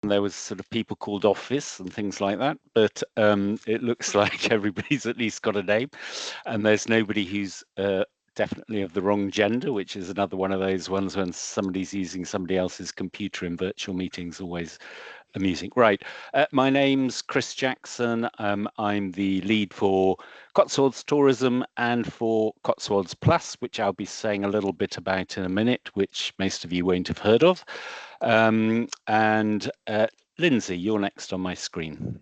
there was sort of people called office and things like that, but it looks like everybody's at least got a name, and there's nobody who's definitely of the wrong gender, which is another one of those ones when somebody's using somebody else's computer in virtual meetings, always amusing. Right, my name's Chris Jackson. I'm the lead for Cotswolds Tourism and for Cotswolds Plus, which I'll be saying a little bit about in a minute, which most of you won't have heard of. And Lindsay, you're next on my screen.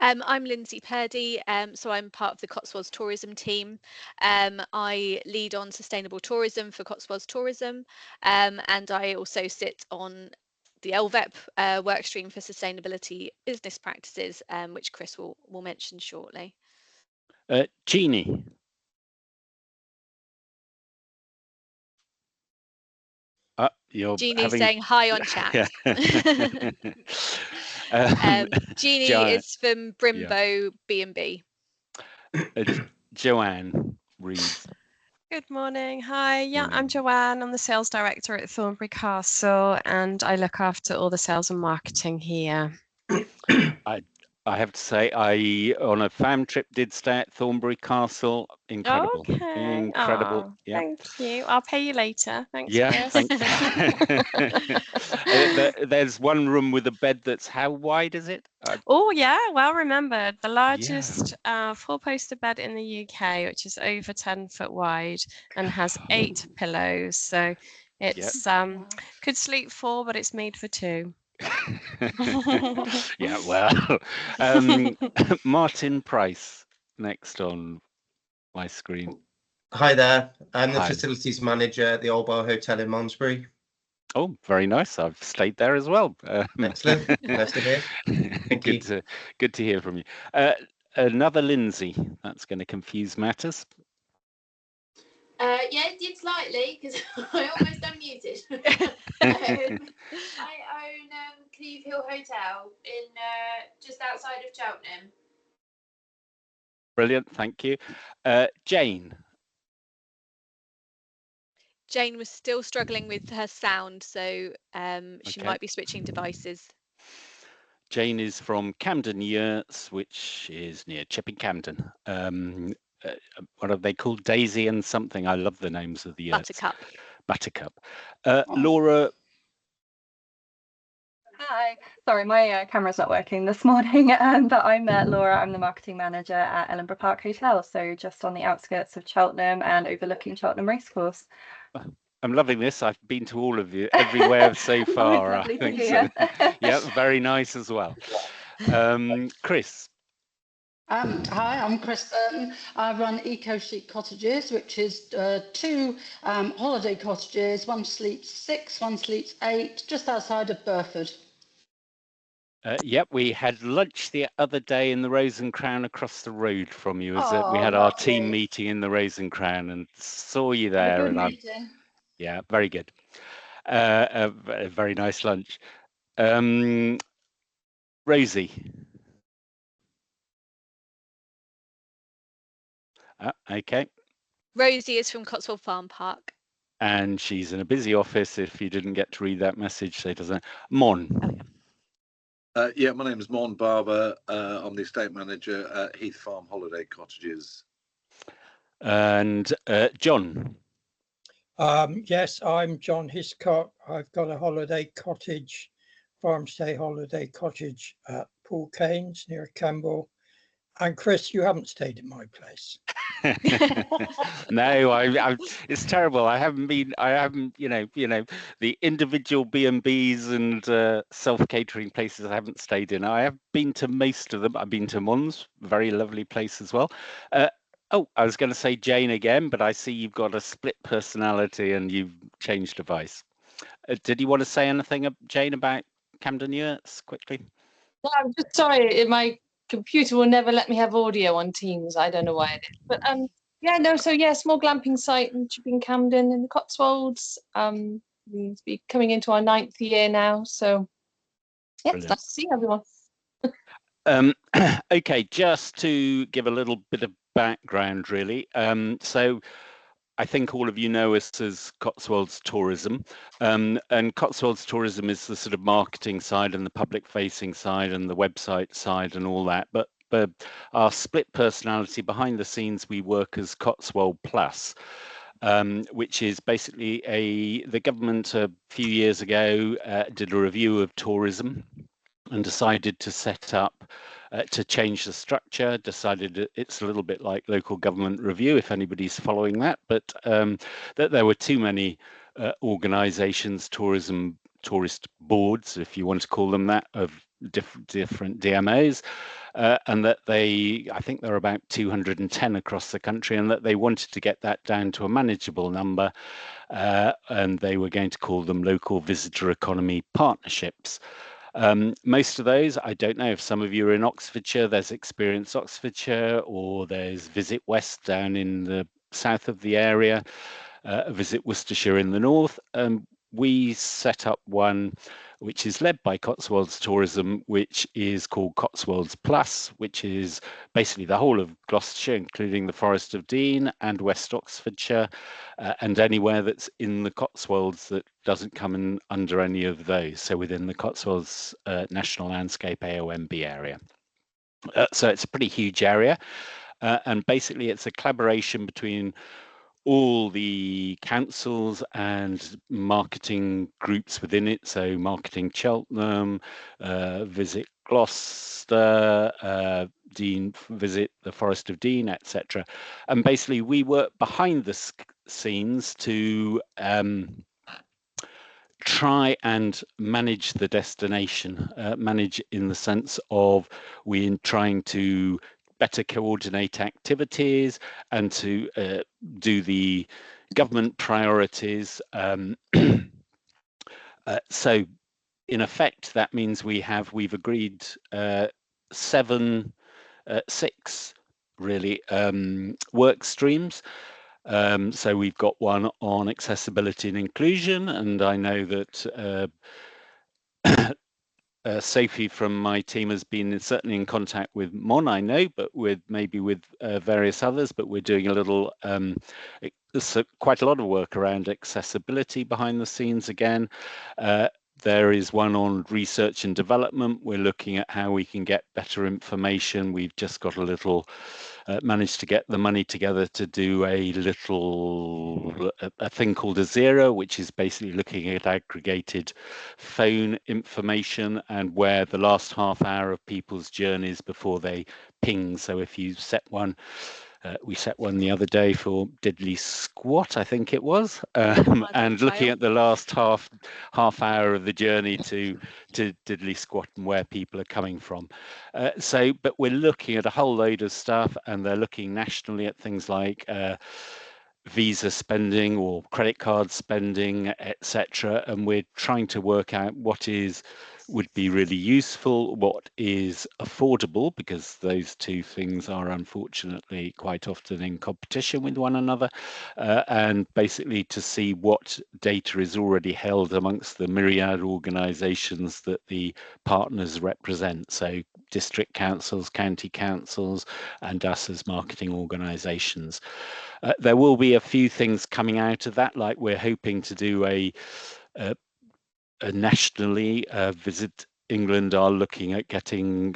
I'm Lindsay Purdy, so I'm part of the Cotswolds Tourism team. I lead on sustainable tourism for Cotswolds Tourism, and I also sit on the LVEP workstream for sustainability business practices, which Chris will mention shortly. Jeannie. Jeannie's saying hi on chat. Jeannie is from Brimbo B&B. Joanne reads. Good morning. Hi. Yeah, I'm Joanne. I'm the sales director at Thornbury Castle, and I look after all the sales and marketing here. I have to say, I on a fam trip did stay at Thornbury Castle. Incredible. Okay. Incredible. Oh, yeah. Thank you. I'll pay you later. Thanks, yeah, Chris. There's one room with a bed that's how wide is it? Oh, yeah. Well remembered. The largest four-poster bed in the UK, which is over 10 foot wide and has 8 pillows. So it's could sleep 4, but it's made for 2. Yeah, well, Martin Price next on my screen. Hi there, I'm the facilities manager at the Old Bar Hotel in Malmesbury. Oh, very nice. I've stayed there as well. Excellent. Nice to hear. Thank you. Good to hear from you. Another Lindsay. That's going to confuse matters. Yeah, it did slightly because I almost unmuted. I own Cleve Hill Hotel in just outside of Cheltenham. Brilliant, thank you. Jane. Jane was still struggling with her sound, so she might be switching devices. Jane is from Campden Yurts, which is near Chipping Campden. What are they called? Daisy and something. I love the names of the yurts. Buttercup. Laura. Hi. Sorry, my camera's not working this morning, but I'm Laura. I'm the marketing manager at Ellenborough Park Hotel, so just on the outskirts of Cheltenham and overlooking Cheltenham Racecourse. I'm loving this. I've been to all of you, everywhere so far. I think so. Yeah, very nice as well. Chris. Hi, I'm Chris Burton. I run Chic Cottages, which is 2 holiday cottages. One sleeps 6, one sleeps 8, just outside of Burford. Yep, we had lunch the other day in the Rose and Crown across the road from you. We had lovely. our team meeting in the Rose and Crown and saw you there. Good meeting. Yeah, very good. A very nice lunch. Rosie. Okay. Rosie is from Cotswold Farm Park. And she's in a busy office. If you didn't get to read that message, so it doesn't. Mon. Yeah, my name is Mon Barber. I'm the estate manager at Heath Farm Holiday Cottages. And John. Yes, I'm John Hiscock. I've got a holiday cottage, farmstay holiday cottage at Paul Kane's near Campbell. And Chris, you haven't stayed in my place. No, it's terrible. I haven't, you know, the individual B&Bs and self-catering places I haven't stayed in. I have been to most of them. I've been to Mons, very lovely place as well. Oh, I was going to say Jane again, but I see you've got a split personality and you've changed device. Did you want to say anything, Jane, about Campden Yurts quickly? No, I'm just sorry. My computer will never let me have audio on Teams. I don't know why it is. But yeah, no. So yeah, small glamping site in Chipping Campden in the Cotswolds. We'll be coming into our 9th year now. So yeah, it's nice to see everyone. Okay, just to give a little bit of background, really. So I think all of you know us as Cotswolds Tourism, and Cotswolds Tourism is the sort of marketing side and the public facing side and the website side and all that. But our split personality behind the scenes, we work as Cotswold Plus, which is basically the government a few years ago did a review of tourism and decided to set up to change the structure, decided it's a little bit like local government review, if anybody's following that, but that there were too many organisations, tourist boards, if you want to call them that, of different DMOs, and that I think there are about 210 across the country, and that they wanted to get that down to a manageable number, and they were going to call them local visitor economy partnerships. Most of those, I don't know if some of you are in Oxfordshire, there's Experience Oxfordshire, or there's Visit West down in the south of the area, Visit Worcestershire in the north. We set up one which is led by Cotswolds Tourism, which is called Cotswolds Plus, which is basically the whole of Gloucestershire, including the Forest of Dean and West Oxfordshire, and anywhere that's in the Cotswolds that doesn't come in under any of those, so within the Cotswolds National Landscape AOMB area. So it's a pretty huge area, and basically it's a collaboration between all the councils and marketing groups within it, so Marketing Cheltenham, Visit Gloucester, Dean, Visit the Forest of Dean, etc. And basically we work behind the scenes to try and manage the destination, manage in the sense of we're trying to better coordinate activities and to do the government priorities. So in effect, that means we've agreed 6 really work streams. So we've got one on accessibility and inclusion, and I know that Sophie from my team has been certainly in contact with Mon, I know, but maybe with various others, but we're doing a little, there's quite a lot of work around accessibility behind the scenes again. There is one on research and development. We're looking at how we can get better information. We've just got a little, managed to get the money together to do a thing called a Zero, which is basically looking at aggregated phone information and where the last half hour of people's journeys before they ping. So if you set one, we set one the other day for Diddley Squat, I think it was, and looking at the last half hour of the journey to Diddley Squat and where people are coming from. But we're looking at a whole load of stuff, and they're looking nationally at things like Visa spending or credit card spending, etc. And we're trying to work out what would be really useful, what is affordable, because those two things are unfortunately quite often in competition with one another, and basically to see what data is already held amongst the myriad organisations that the partners represent, so district councils, county councils, and us as marketing organisations. There will be a few things coming out of that, like we're hoping to do a nationally, Visit England are looking at getting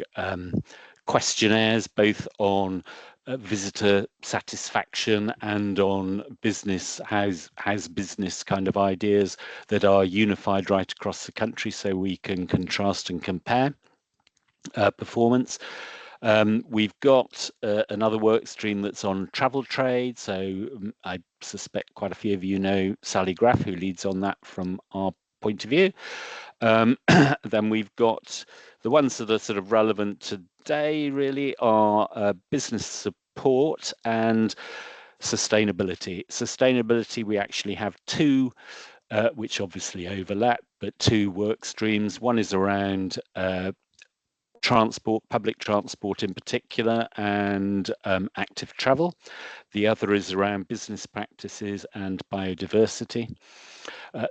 questionnaires both on visitor satisfaction and on business, how's business kind of ideas that are unified right across the country, so we can contrast and compare performance. We've got another work stream that's on travel trade, so I suspect quite a few of you know Sally Graff, who leads on that from our point of view. Then we've got the ones that are sort of relevant today really are business support and sustainability. Sustainability, we actually have 2 which obviously overlap, but 2 work streams. One is around transport, public transport in particular, and active travel. The other is around business practices and biodiversity.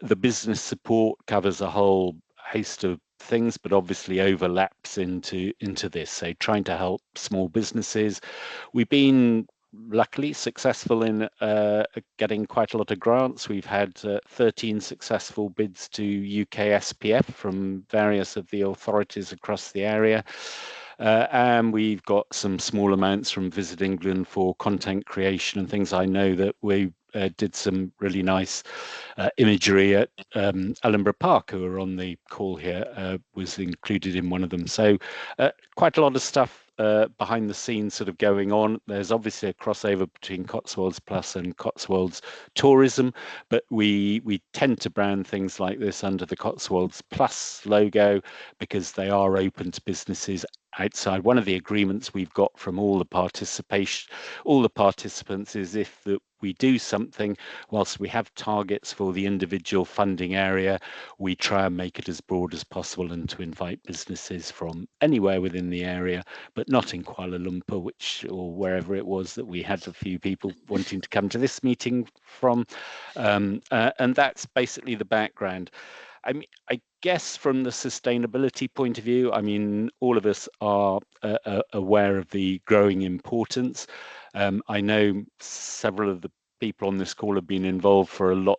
The business support covers a whole host of things, but obviously overlaps into this. So trying to help small businesses. We've been luckily successful in getting quite a lot of grants. We've had 13 successful bids to UK SPF from various of the authorities across the area. And we've got some small amounts from Visit England for content creation and things. I know that we did some really nice imagery at Ellenborough Park, who are on the call here, was included in one of them. So quite a lot of stuff behind the scenes sort of going on. There's obviously a crossover between Cotswolds Plus and Cotswolds Tourism, but we tend to brand things like this under the Cotswolds Plus logo because they are open to businesses outside. One of the agreements we've got from all the participants is if we do something, whilst we have targets for the individual funding area, we try and make it as broad as possible and to invite businesses from anywhere within the area, but not in Kuala Lumpur, or wherever it was that we had a few people wanting to come to this meeting from. And that's basically the background. I mean, I guess from the sustainability point of view, I mean, all of us are aware of the growing importance. I know several of the people on this call have been involved for a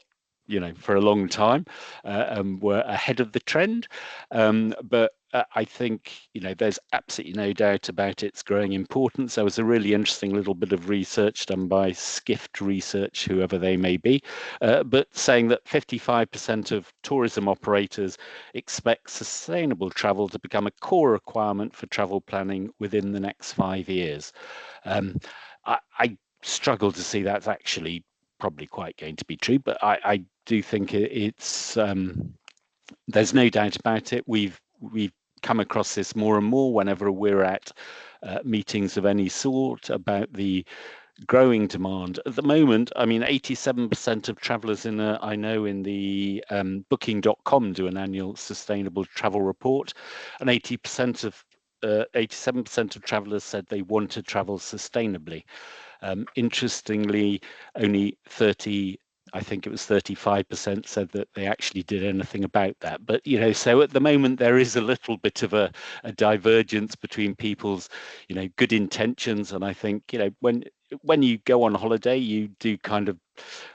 long time, and were ahead of the trend. But I think, there's absolutely no doubt about its growing importance. There was a really interesting little bit of research done by Skift Research, whoever they may be, but saying that 55% of tourism operators expect sustainable travel to become a core requirement for travel planning within the next 5 years. I struggle to see that's actually probably quite going to be true, but I do think it's there's no doubt about it. We've come across this more and more whenever we're at meetings of any sort about the growing demand. At the moment, I mean, 87% of travellers I know in the booking.com do an annual sustainable travel report, and 87% of travellers said they want to travel sustainably. Interestingly, only 35% said that they actually did anything about that. But, so at the moment, there is a little bit of a divergence between people's, good intentions. And I think, when you go on holiday, you do kind of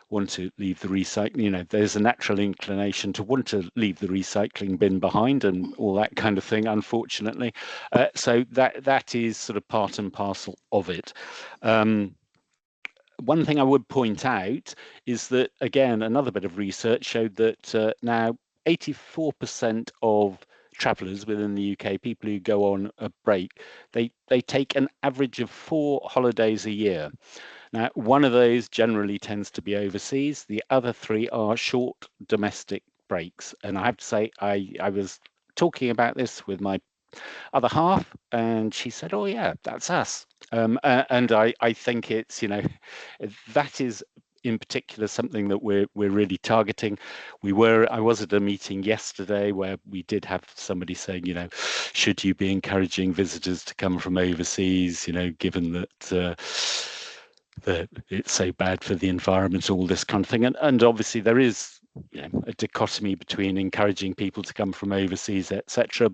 want to leave the recycling, there's a natural inclination to want to leave the recycling bin behind and all that kind of thing, unfortunately. So that is sort of part and parcel of it. One thing I would point out is that, again, another bit of research showed that now 84% of travellers within the UK, people who go on a break, they take an average of 4 holidays a year. Now, one of those generally tends to be overseas. The other 3 are short domestic breaks. And I have to say, I was talking about this with my other half, and she said, "Oh yeah, that's us." And I think it's, that is in particular something that we're really targeting. I was at a meeting yesterday where we did have somebody saying, should you be encouraging visitors to come from overseas, given that that it's so bad for the environment, all this kind of thing. And obviously there is a dichotomy between encouraging people to come from overseas, etc.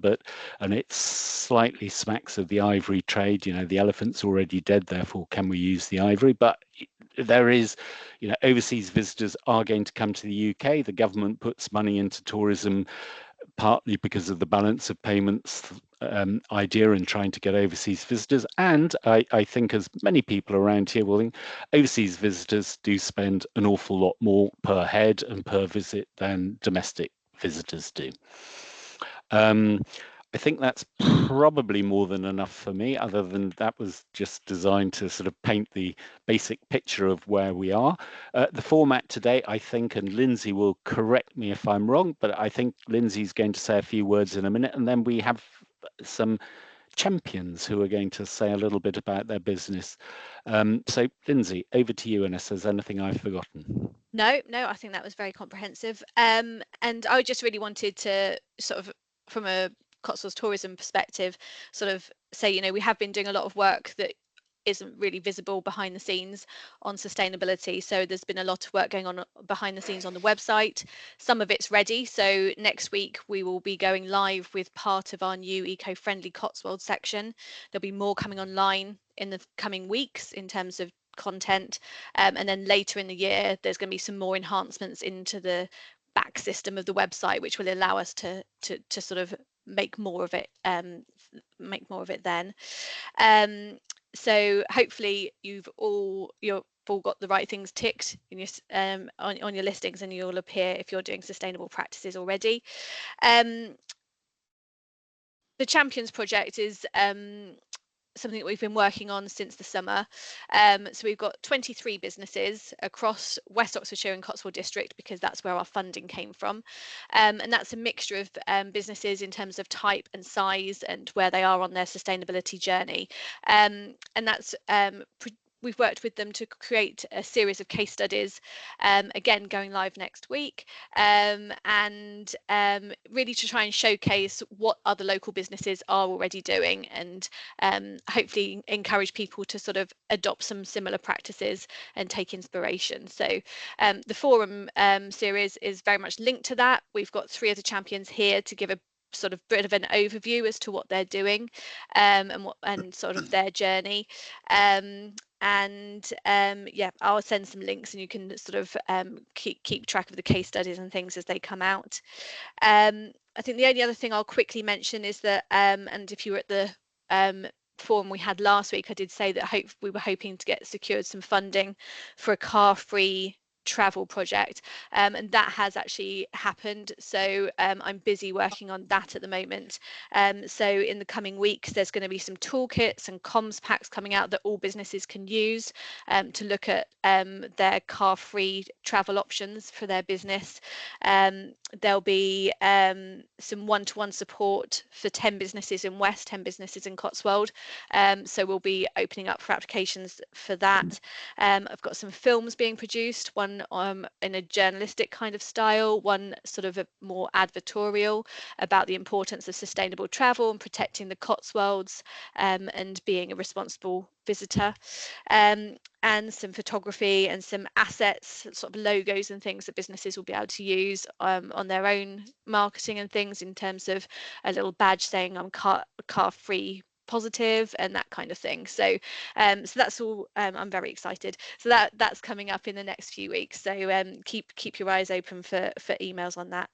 And it slightly smacks of the ivory trade. The elephant's already dead, therefore can we use the ivory? But there is, overseas visitors are going to come to the UK. The government puts money into tourism partly because of the balance of payments idea and trying to get overseas visitors. And I think, as many people around here will think, overseas visitors do spend an awful lot more per head and per visit than domestic visitors do. I think that's probably more than enough for me, other than that was just designed to sort of paint the basic picture of where we are. The format today, I think, and Lindsay will correct me if I'm wrong, but I think Lindsay's going to say a few words in a minute, and then we have some champions who are going to say a little bit about their business. So Lindsay, over to you, unless there's anything I've forgotten. No, I think that was very comprehensive. And I just really wanted to sort of, from a Cotswolds tourism perspective, sort of say, we have been doing a lot of work that isn't really visible behind the scenes on sustainability. So there's been a lot of work going on behind the scenes on the website. Some of it's ready. So next week we will be going live with part of our new eco-friendly Cotswolds section. There'll be more coming online in the coming weeks in terms of content, and then later in the year there's going to be some more enhancements into the back system of the website, which will allow us to sort of make more of it then. So hopefully you've all got the right things ticked in your on your listings, and you'll appear if you're doing sustainable practices already. The Champions project is something that we've been working on since the summer. So we've got 23 businesses across West Oxfordshire and Cotswold District, because that's where our funding came from. And that's a mixture of businesses in terms of type and size and where they are on their sustainability journey. And that's we've worked with them to create a series of case studies, again going live next week, and really to try and showcase what other local businesses are already doing, and hopefully encourage people to sort of adopt some similar practices and take inspiration. So the forum series is very much linked to that. We've got 3 of the champions here to give a sort of bit of an overview as to what they're doing, and sort of their journey. Yeah, I'll send some links, and you can sort of keep track of the case studies and things as they come out. I think the only other thing I'll quickly mention is that, and if you were at the forum we had last week, I did say that we were hoping to get secured some funding for a car-free travel project, and that has actually happened. So I'm busy working on that at the moment. So in the coming weeks there's going to be some toolkits and comms packs coming out that all businesses can use to look at their car-free travel options for their business. There'll be some one-to-one support for 10 businesses in West, 10 businesses in Cotswold. So we'll be opening up for applications for that. I've got some films being produced, one in a journalistic kind of style, one sort of a more advertorial about the importance of sustainable travel and protecting the Cotswolds, and being a responsible visitor, and some photography and some assets, sort of logos and things that businesses will be able to use on their own marketing and things, in terms of a little badge saying I'm car free positive and that kind of thing. So so that's all. I'm very excited. So that's coming up in the next few weeks. So keep your eyes open for emails on that.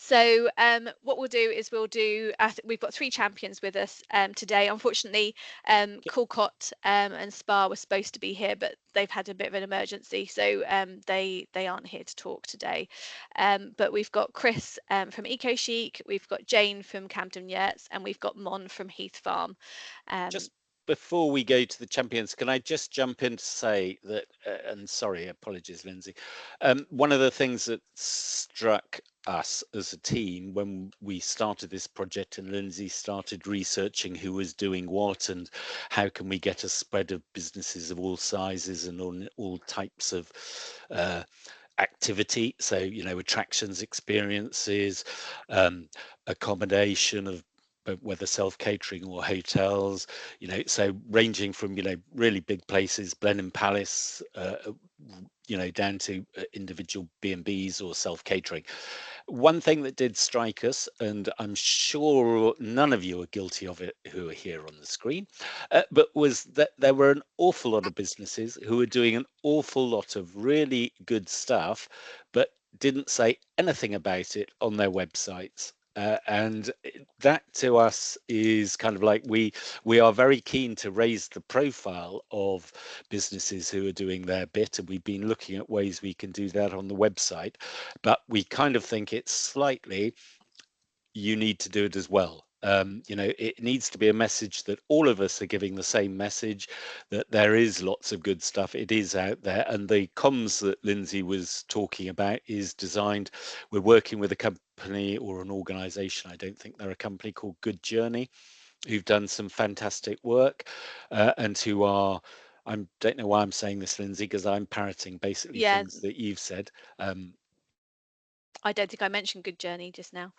So what we'll do is we've got 3 champions with us today. Unfortunately, Calcott and Spa were supposed to be here, but they've had a bit of an emergency, so they aren't here to talk today. But we've got Chris from Eco Chic, we've got Jane from Campden Yurts, and we've got Mon from Heath Farm. Just before we go to the champions, can I just jump in to say that, and sorry, apologies, Lindsay. One of the things that struck us as a team when we started this project, and Lindsay started researching who was doing what and how can we get a spread of businesses of all sizes and on all types of activity, so attractions, experiences, accommodation of whether self-catering or hotels, so ranging from really big places, Blenheim Palace, down to individual B&Bs or self-catering. One thing that did strike us, and I'm sure none of you are guilty of it who are here on the screen, but was that there were an awful lot of businesses who were doing an awful lot of really good stuff, but didn't say anything about it on their websites. And that to us is kind of like we are very keen to raise the profile of businesses who are doing their bit, and we've been looking at ways we can do that on the website, but we kind of think it's slightly, you need to do it as well. It needs to be a message that all of us are giving the same message, that there is lots of good stuff, it is out there, and the comms that Lindsay was talking about is designed, we're working with a company or an organization, I don't think they're a company, called Good Journey, who've done some fantastic work, and who are, I don't know why I'm saying this, Lindsay, because I'm parroting basically things that you've said. I don't think I mentioned Good Journey just now,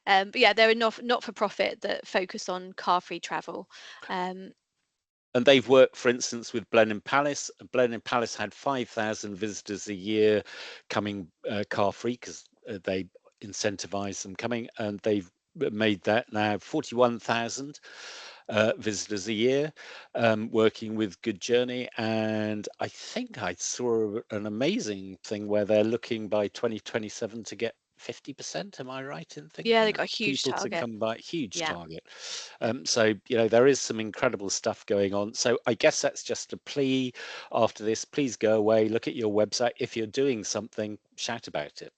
but yeah, they're a not-for-profit that focus on car-free travel. And they've worked, for instance, with Blenheim Palace. Blenheim Palace had 5,000 visitors a year coming car-free because they incentivise them coming, and they've made that now 41,000. visitors a year, working with Good Journey. And I think I saw an amazing thing where they're looking by 2027 to get 50%. Am I right in thinking Yeah, they that? got a huge People to target. come by, huge Yeah. target. So, you know, there is some incredible stuff going on. So I guess that's just a plea after this. Please go away, look at your website. If you're doing something, shout about it.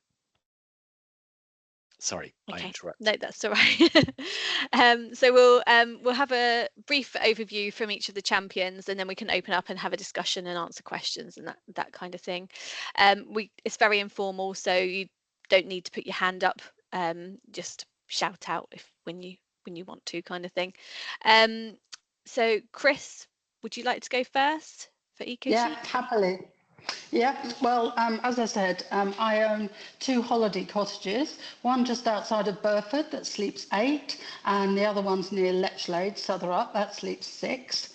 Sorry, I Okay. interrupted. No, that's all right. So we'll have a brief overview from each of the champions, and then we can open up and have a discussion and answer questions and that kind of thing. It's very informal, so you don't need to put your hand up. Just shout out when you want to, kind of thing. So Chris, would you like to go first for Eco Chic? Yeah, happily. Yeah, well, as I said, I own 2 holiday cottages, one just outside of Burford that sleeps 8, and the other one's near Lechlade, Southerop, that sleeps 6.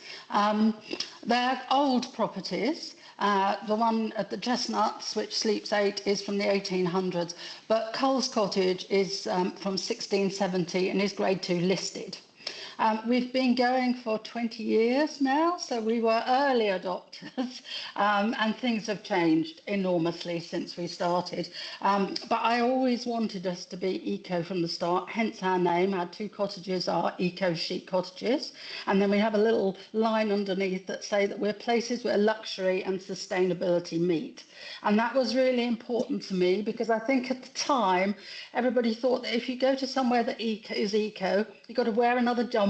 They're old properties. The one at the Chestnuts, which sleeps 8, is from the 1800s, but Coles Cottage is from 1670 and is Grade 2 listed. We've been going for 20 years now, so we were early adopters, and things have changed enormously since we started. But I always wanted us to be eco from the start, hence our name. Our 2 cottages are Eco Chic Cottages, and then we have a little line underneath that say that we're places where luxury and sustainability meet. And that was really important to me because I think at the time everybody thought that if you go to somewhere that is eco, you've got to wear another jumper,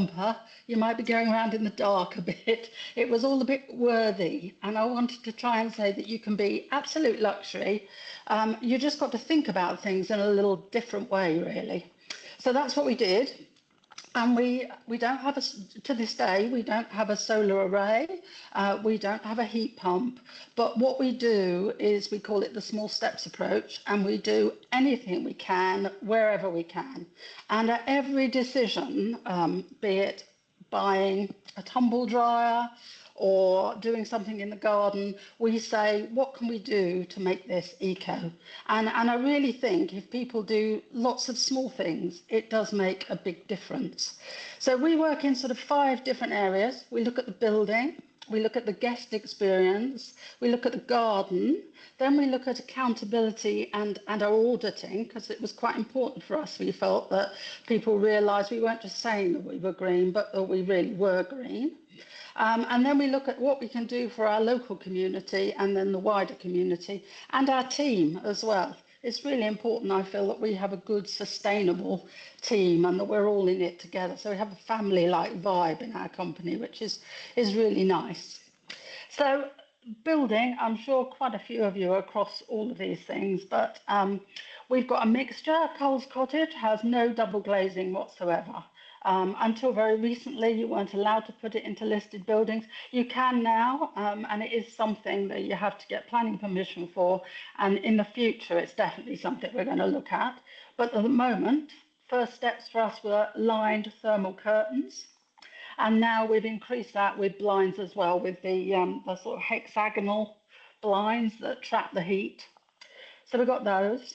you might be going around in the dark a bit. It was all a bit worthy, and I wanted to try and say that you can be absolute luxury. You just got to think about things in a little different way, really. So that's what we did. And we don't have to this day, we don't have a solar array, we don't have a heat pump, but what we do is we call it the small steps approach, and we do anything we can wherever we can. And at every decision, be it buying a tumble dryer or doing something in the garden, we say, what can we do to make this eco? And I really think if people do lots of small things, it does make a big difference. So we work in sort of 5 different areas. We look at the building, we look at the guest experience, we look at the garden, then we look at accountability and our auditing, because it was quite important for us. We felt that people realised we weren't just saying that we were green, but that we really were green. And then we look at what we can do for our local community and then the wider community and our team as well. It's really important, I feel, that we have a good, sustainable team and that we're all in it together. So we have a family-like vibe in our company, which is really nice. So building, I'm sure quite a few of you are across all of these things, but we've got a mixture. Coles Cottage has no double glazing whatsoever. Until very recently, you weren't allowed to put it into listed buildings. You can now, and it is something that you have to get planning permission for. And in the future, it's definitely something we're going to look at. But at the moment, first steps for us were lined thermal curtains. And now we've increased that with blinds as well, with the sort of hexagonal blinds that trap the heat. So we've got those.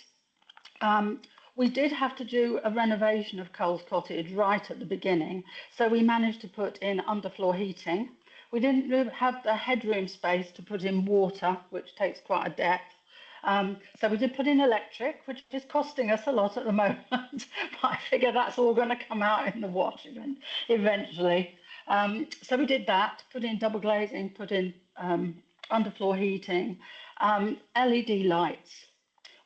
We did have to do a renovation of Coles Cottage right at the beginning, so we managed to put in underfloor heating. We didn't have the headroom space to put in water, which takes quite a depth. So we did put in electric, which is costing us a lot at the moment, but I figure that's all going to come out in the wash eventually. So we did that, put in double glazing, put in underfloor heating, LED lights.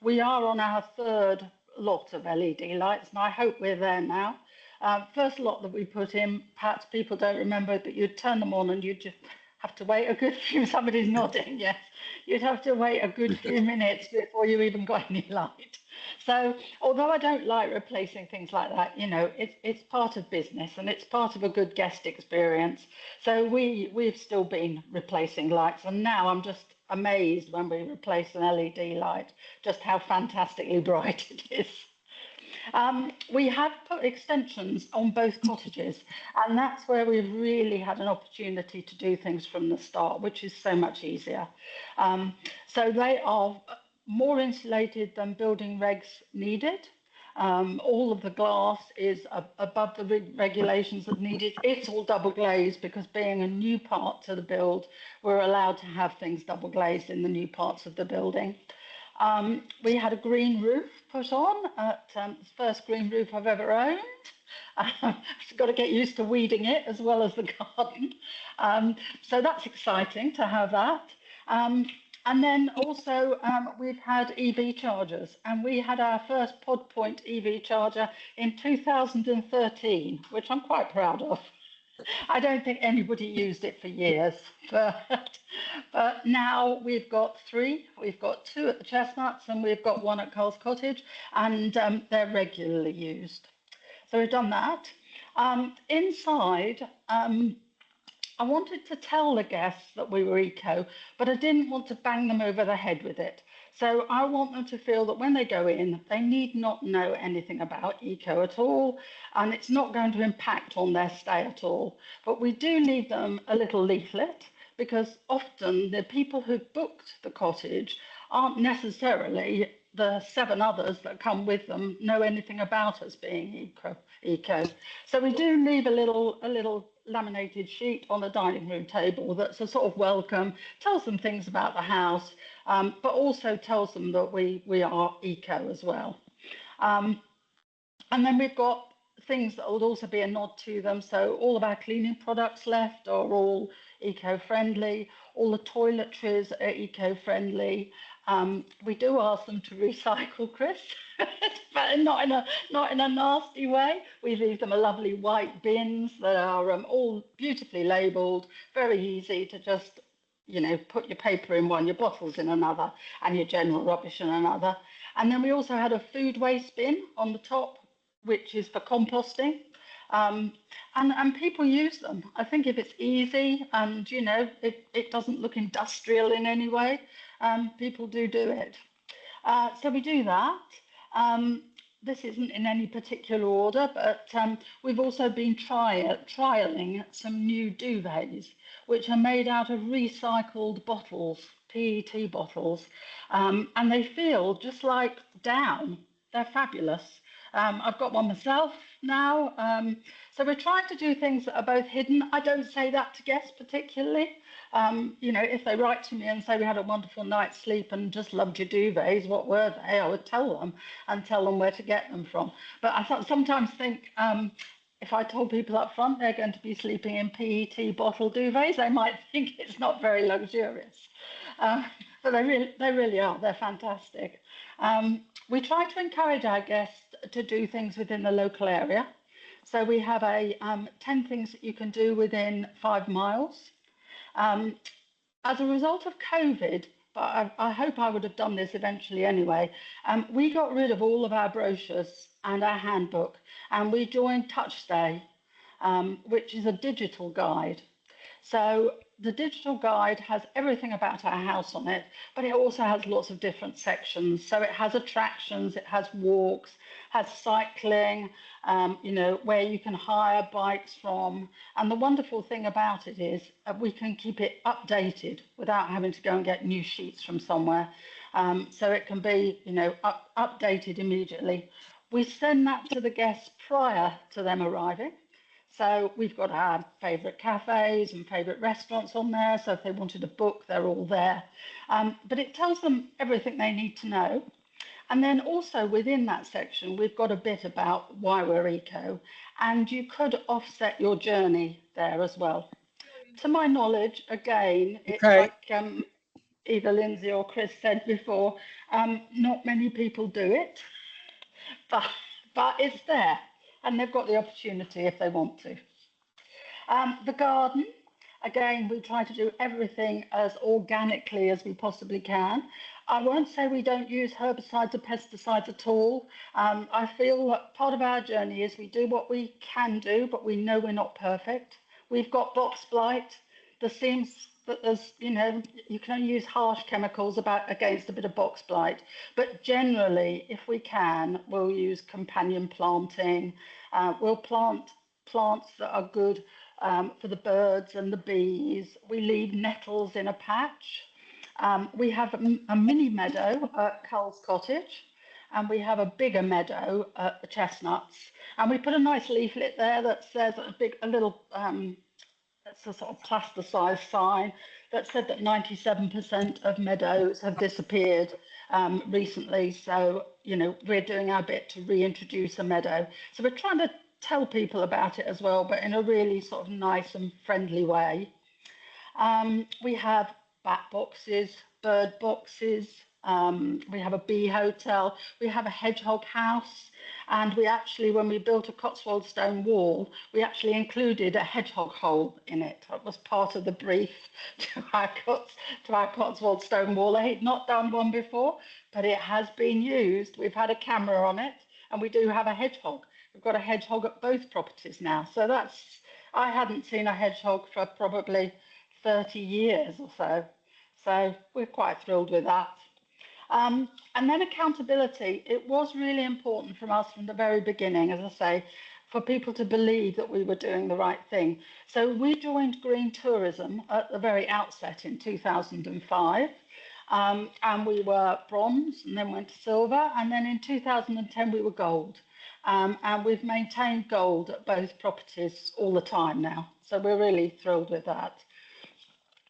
We are on our 3rd lot of LED lights, and I hope we're there now. First lot that we put in, perhaps people don't remember, but you'd turn them on and you'd just have to wait a good few, somebody's nodding, yes. You'd have to wait a good few minutes before you even got any light. So although I don't like replacing things like that, you know, it's part of business and it's part of a good guest experience. So we've still been replacing lights, and now I'm just amazed when we replace an LED light, just how fantastically bright it is. We have put extensions on both cottages, and that's where we've really had an opportunity to do things from the start, which is so much easier. So they are more insulated than building regs needed. All of the glass is above the regulations that needed. It's all double glazed because being a new part to the build, we're allowed to have things double glazed in the new parts of the building. We had a green roof put on at the first green roof I've ever owned. I've got to get used to weeding it as well as the garden. So that's exciting to have that. And then also we've had EV chargers, and we had our first pod point EV charger in 2013, which I'm quite proud of. I don't think anybody used it for years, but now we've got 3. We've got 2 at the Chestnuts and we've got 1 at Coles Cottage, and they're regularly used. So we've done that. Inside, I wanted to tell the guests that we were eco, but I didn't want to bang them over the head with it. So I want them to feel that when they go in, they need not know anything about eco at all, and it's not going to impact on their stay at all. But we do leave them a little leaflet, because often the people who booked the cottage aren't necessarily the 7 others that come with them know anything about us being eco. So we do leave a little laminated sheet on the dining room table that's a sort of welcome, tells them things about the house, but also tells them that we are eco as well. And then we've got things that would also be a nod to them. So all of our cleaning products left are all eco-friendly. All the toiletries are eco-friendly. We do ask them to recycle, Chris, but not in a nasty way. We leave them a lovely white bins that are all beautifully labelled, very easy to just, put your paper in one, your bottles in another, and your general rubbish in another. And then we also had a food waste bin on the top, which is for composting. And people use them. I think if it's easy and, it doesn't look industrial in any way, people do it. So we do that. This isn't in any particular order, but we've also been trialing some new duvets, which are made out of recycled bottles, PET bottles, and they feel just like down. They're fabulous. I've got one myself now. So we're trying to do things that are both hidden. I don't say that to guests particularly. If they write to me and say we had a wonderful night's sleep and just loved your duvets, what were they? I would tell them and tell them where to get them from. But I sometimes think if I told people up front they're going to be sleeping in PET bottle duvets, they might think it's not very luxurious. But they really are. They're fantastic. We try to encourage our guests to do things within the local area. So we have 10 things that you can do within 5 miles. As a result of COVID, but I hope I would have done this eventually anyway, we got rid of all of our brochures and our handbook, and we joined Touchstay, which is a digital guide. So the digital guide has everything about our house on it, but it also has lots of different sections. So it has attractions, it has walks, has cycling, where you can hire bikes from. And the wonderful thing about it is we can keep it updated without having to go and get new sheets from somewhere. So it can be, updated immediately. We send that to the guests prior to them arriving. So we've got our favourite cafes and favourite restaurants on there. So if they wanted a book, they're all there. But it tells them everything they need to know. And then also within that section, we've got a bit about why we're eco. And you could offset your journey there as well. To my knowledge, again, it's like either Lindsay or Chris said before, not many people do it, but it's there. And they've got the opportunity if they want to. The garden, again, we try to do everything as organically as we possibly can. I won't say we don't use herbicides or pesticides at all. I feel that part of our journey is we do what we can do, but we know we're not perfect. We've got box blight. There seems that there's, you can only use harsh chemicals against a bit of box blight. But generally, if we can, we'll use companion planting. We'll plant plants that are good for the birds and the bees. We leave nettles in a patch. We have a mini meadow at Coles Cottage. and we have a bigger meadow at the Chestnuts. And we put a nice leaflet there that says a little, it's a sort of plaster-sized sign that said that 97% of meadows have disappeared recently. So, you know, we're doing our bit to reintroduce a meadow. So we're trying to tell people about it as well, but in a really sort of nice and friendly way. We have bat boxes, bird boxes. We have a bee hotel. We have a hedgehog house. And we actually, when we built a Cotswold stone wall, we actually included a hedgehog hole in it. That was part of the brief to our Cotswold stone wall. They had not done one before, but it has been used. We've had a camera on it, and we do have a hedgehog. We've got a hedgehog at both properties now. So that's, I hadn't seen a hedgehog for probably 30 years or so. So we're quite thrilled with that. And then accountability. It was really important from us from the very beginning, as I say, for people to believe that we were doing the right thing. So we joined green tourism at the very outset in 2005. And we were bronze and then went to silver. And then in 2010, we were gold. And we've maintained gold at both properties all the time now. So we're really thrilled with that.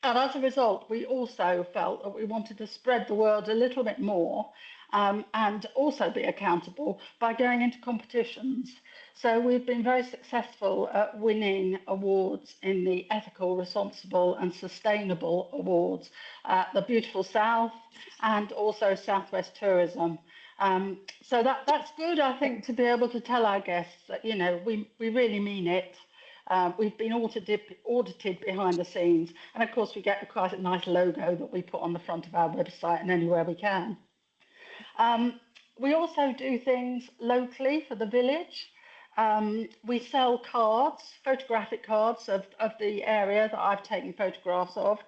And as a result, we also felt that we wanted to spread the word a little bit more and also be accountable by going into competitions. So we've been very successful at winning awards in the Ethical, Responsible and Sustainable Awards at the Beautiful South and also Southwest Tourism. So that's good, I think, to be able to tell our guests that, you know, we really mean it. We've been audited behind the scenes. And of course, we get quite a nice logo that we put on the front of our website and anywhere we can. We also do things locally for the village. We sell cards, photographic cards of the area that I've taken photographs of.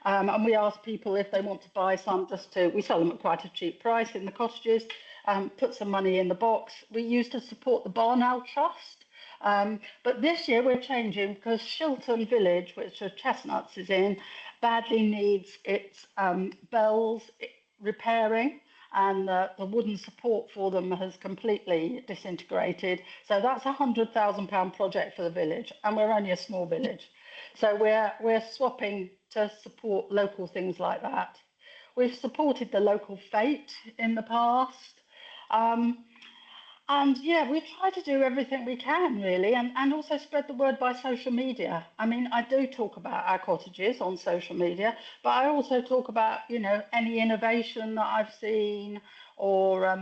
And we ask people if they want to buy some we sell them at quite a cheap price in the cottages, put some money in the box. We used to support the Barnell Trust. But this year we're changing because Shilton Village, which the Chestnuts is in, badly needs its bells repairing, and the wooden support for them has completely disintegrated. So that's a £100,000 project for the village, and we're only a small village. So we're swapping to support local things like that. We've supported the local fete in the past. And yeah, we try to do everything we can, really, and also spread the word by social media. I mean, I do talk about our cottages on social media, but I also talk about, you know, any innovation that I've seen or,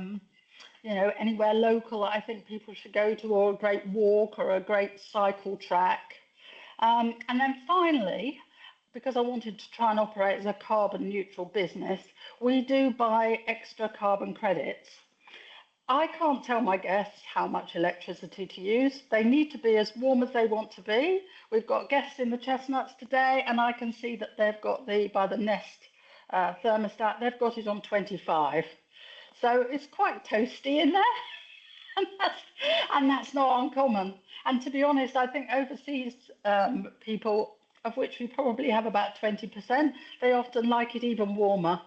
you know, anywhere local that I think people should go to, or a great walk or a great cycle track. And then finally, because I wanted to try and operate as a carbon neutral business, we do buy extra carbon credits. I can't tell my guests how much electricity to use. They need to be as warm as they want to be. We've got guests in the Chestnuts today, and I can see that they've got by the Nest thermostat, they've got it on 25. So it's quite toasty in there, and that's not uncommon. And to be honest, I think overseas people, of which we probably have about 20%, they often like it even warmer.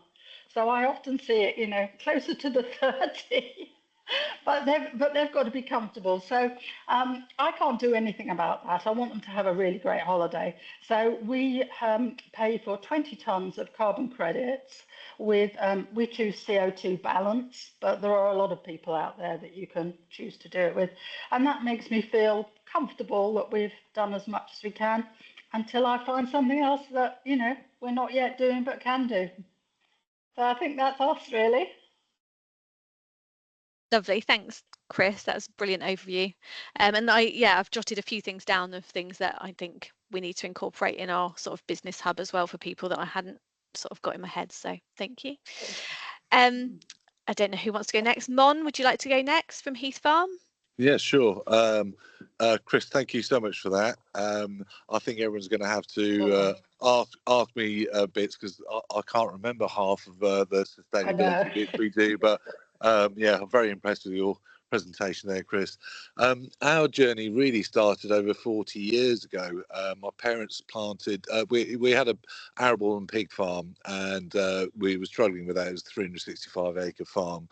So I often see it, you know, closer to the 30. But they've got to be comfortable. So I can't do anything about that. I want them to have a really great holiday. So we pay for 20 tonnes of carbon credits with, we choose CO2 balance, but there are a lot of people out there that you can choose to do it with. And that makes me feel comfortable that we've done as much as we can until I find something else that, you know, we're not yet doing but can do. So I think that's us, really. Lovely, thanks, Chris. That's a brilliant overview. And I've jotted a few things down of things that I think we need to incorporate in our sort of business hub as well for people that I hadn't sort of got in my head. So thank you. I don't know who wants to go next. Mon, would you like to go next from Heath Farm? Yeah, sure. Chris, thank you so much for that. I think everyone's going to have to ask me bits because I can't remember half of the sustainability bits we do. But yeah, I'm very impressed with your presentation there, Chris. Our journey really started over 40 years ago. My parents planted, we had a arable and pig farm, and we were struggling with that. It was a 365-acre farm.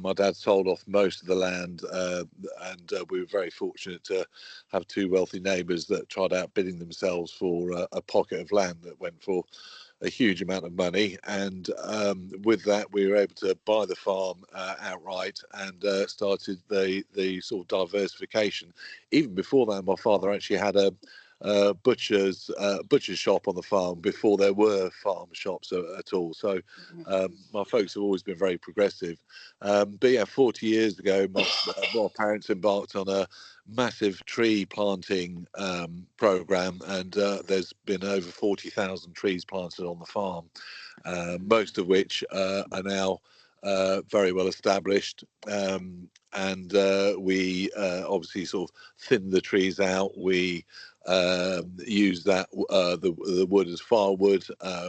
My dad sold off most of the land, and we were very fortunate to have two wealthy neighbours that tried outbidding themselves for a pocket of land that went for a huge amount of money, and with that we were able to buy the farm outright, and started the sort of diversification. Even before that, my father actually had a butcher's shop on the farm before there were farm shops at all. So my folks have always been very progressive. But yeah, 40 years ago, my parents embarked on a massive tree planting program, and there's been over 40,000 trees planted on the farm, most of which are now very well established, and we obviously sort of thin the trees out. We use that the wood as firewood.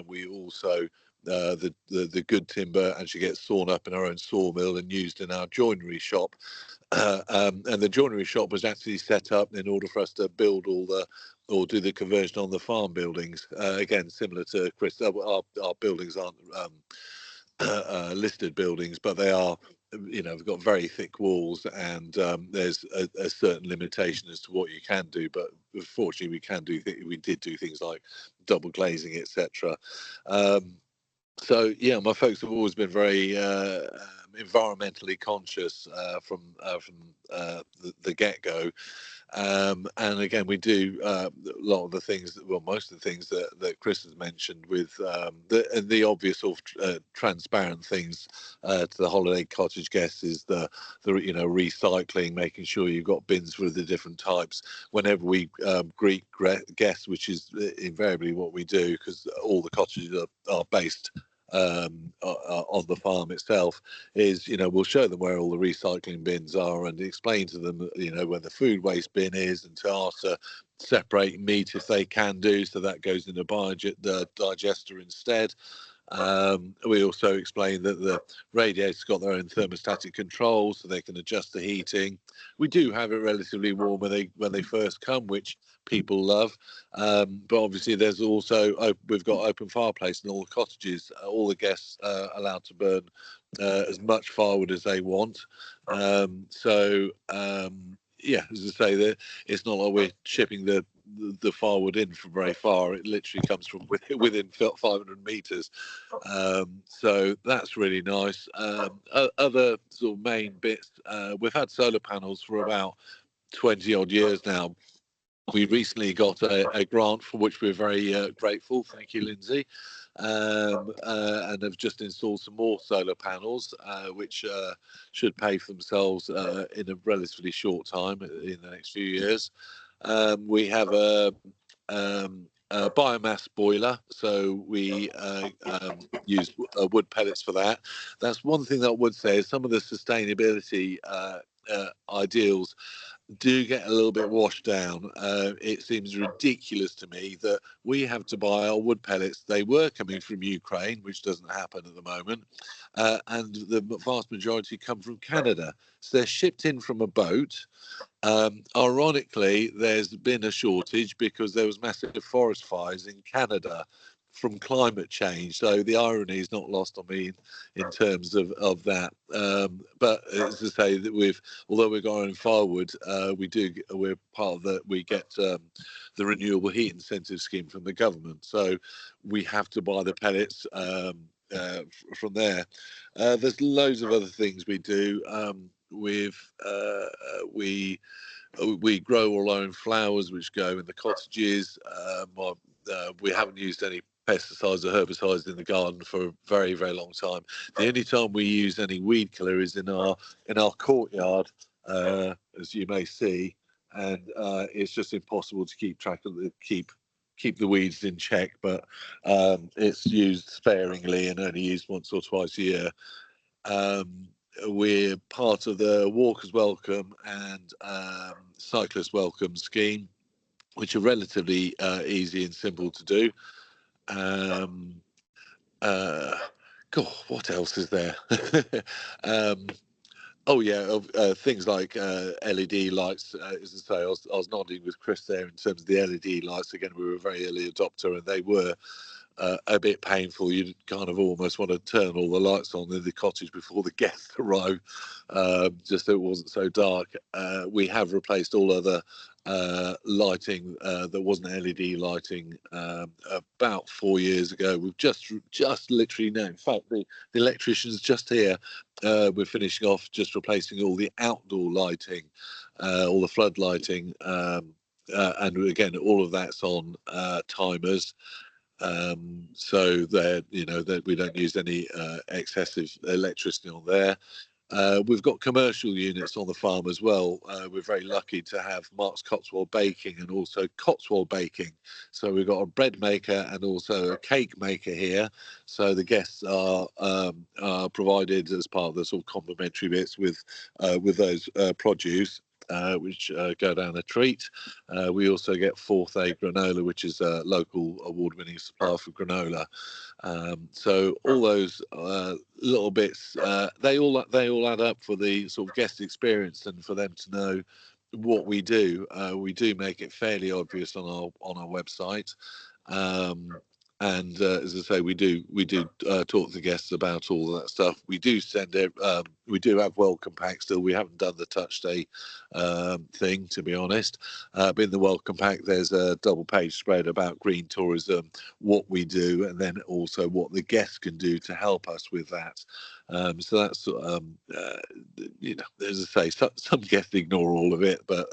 We also the good timber actually gets sawn up in our own sawmill and used in our joinery shop. And the joinery shop was actually set up in order for us to build or do the conversion on the farm buildings. Again, similar to Chris, our buildings aren't listed buildings, but they are, we've got very thick walls, and there's a certain limitation as to what you can do. But fortunately, we did do things like double glazing, etc. So yeah, my folks have always been very environmentally conscious from the get-go, and again we do a lot of the things most of the things that Chris has mentioned with the obvious sort of transparent things to the holiday cottage guests is the recycling, making sure you've got bins for the different types whenever we greet guests, which is invariably what we do, because all the cottages are based on the farm itself. Is we'll show them where all the recycling bins are and explain to them where the food waste bin is, and to ask to separate meat if they can do so that goes in the digester instead. We also explain that the radiator's got their own thermostatic control so they can adjust the heating. We do have it relatively warm when they first come, which people love, but obviously there's also we've got open fireplace in all the cottages. All the guests are allowed to burn as much firewood as they want. Yeah, as I say, it's not like we're shipping the firewood in from very far. It literally comes from within 500 meters. So that's really nice. Other sort of main bits, we've had solar panels for about 20 odd years now. We recently got a grant for which we're very grateful. Thank you, Lindsay. And have just installed some more solar panels, which should pay for themselves in a relatively short time in the next few years. We have a biomass boiler, so we use wood pellets for that. That's one thing that I would say is some of the sustainability ideals do get a little bit washed down. It seems ridiculous to me that we have to buy our wood pellets. They were coming from Ukraine, which doesn't happen at the moment, and the vast majority come from Canada. So they're shipped in from a boat. Ironically, there's been a shortage because there was massive forest fires in Canada from climate change. So the irony is not lost on me in terms of that. But as I say, that although we're going firewood, we're part of we get the renewable heat incentive scheme from the government. So we have to buy the pellets from there. There's loads of other things we do. We grow all our own flowers which go in the cottages. We haven't used any pesticides or herbicides in the garden for a very, very long time. The only time we use any weed killer is in our courtyard, as you may see, and it's just impossible to keep track of keep the weeds in check. But it's used sparingly and only used once or twice a year. We're part of the Walkers Welcome and Cyclist Welcome scheme, which are relatively easy and simple to do. God, what else is there? Oh yeah, things like LED lights. As I say, I was nodding with Chris there in terms of the LED lights. Again, we were a very early adopter, and they were a bit painful. You kind of almost want to turn all the lights on in the cottage before the guests arrive, just so it wasn't so dark. We have replaced all other lighting that wasn't LED lighting about 4 years ago. We've just literally now, in fact, the electrician's just here. We're finishing off just replacing all the outdoor lighting, all the flood lighting, and again, all of that's on timers. So that that we don't use any excessive electricity on there. We've got commercial units on the farm as well. We're very lucky to have Mark's Cotswold Baking and also Cotswold Baking. So we've got a bread maker and also a cake maker here. So the guests are provided as part of the sort of complimentary bits with those produce. Which go down a treat. We also get Fourth A granola, which is a local award-winning supplier for granola. So all those little bits, they all add up for the sort of guest experience and for them to know what we do. We do make it fairly obvious on our website. And as I say, we do talk to the guests about all that stuff. We do send it. We do have welcome pack still. We haven't done the touch day thing, to be honest. But in the welcome pack, there's a double page spread about green tourism, what we do, and then also what the guests can do to help us with that. So that's as I say, some guests ignore all of it, but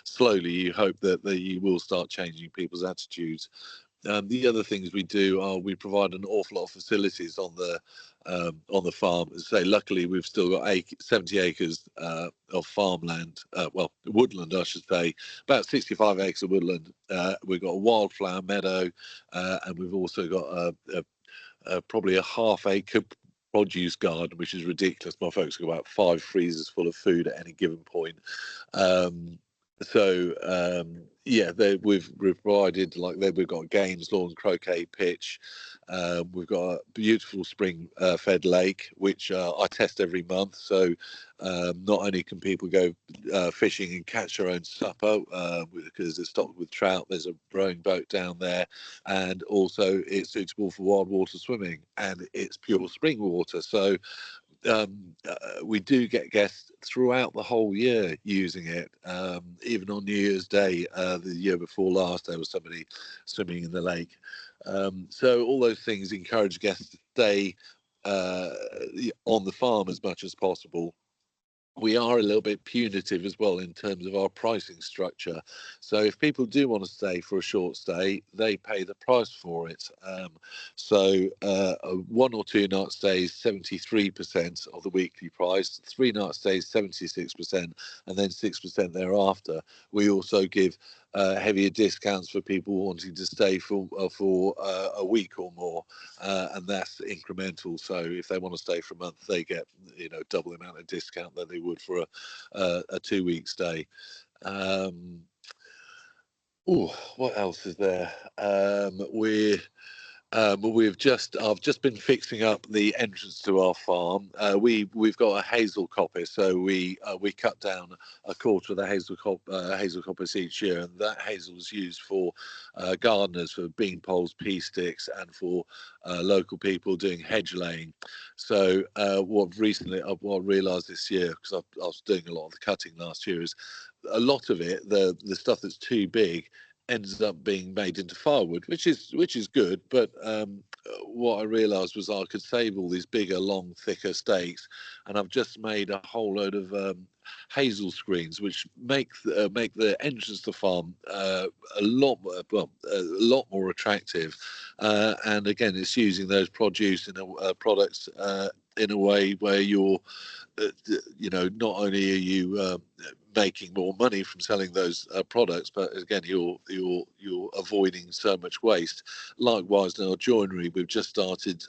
slowly you hope that you will start changing people's attitudes. The other things we do are we provide an awful lot of facilities on the farm. As I say, luckily we've still got 70 acres of farmland, woodland, I should say, about 65 acres of woodland. We've got a wildflower meadow, and we've also got probably a half-acre produce garden, which is ridiculous. My folks have got about 5 freezers full of food at any given point. We've provided we've got a games lawn, croquet pitch. We've got a beautiful spring fed lake, which I test every month. So not only can people go fishing and catch their own supper because it's stocked with trout, there's a rowing boat down there, and also it's suitable for wild water swimming, and it's pure spring water. So we do get guests throughout the whole year using it. Even on New Year's Day, the year before last, there was somebody swimming in the lake. So all those things encourage guests to stay on the farm as much as possible. We are a little bit punitive as well in terms of our pricing structure. So if people do want to stay for a short stay, they pay the price for it. So a 1 or 2 night stay is 73% of the weekly price, 3 night stays 76%, and then 6% thereafter. We also give heavier discounts for people wanting to stay for a week or more, and that's incremental. So if they want to stay for a month, they get double the amount of discount that they would for a 2-week stay. What else is there? I've just been fixing up the entrance to our farm. We've got a hazel coppice, so we cut down a quarter of the hazel coppice each year, and that hazel is used for gardeners for bean poles, pea sticks, and for local people doing hedge laying. So what I realised this year, because I was doing a lot of the cutting last year, is a lot of it, the stuff that's too big, ends up being made into firewood, which is good. But what I realised was I could save all these bigger, long, thicker stakes, and I've just made a whole load of hazel screens, which make the entrance to the farm a lot more attractive. And again, it's using those produce products in a way where you're not only are you making more money from selling those products, but again you're avoiding so much waste. Likewise, in our joinery, we've just started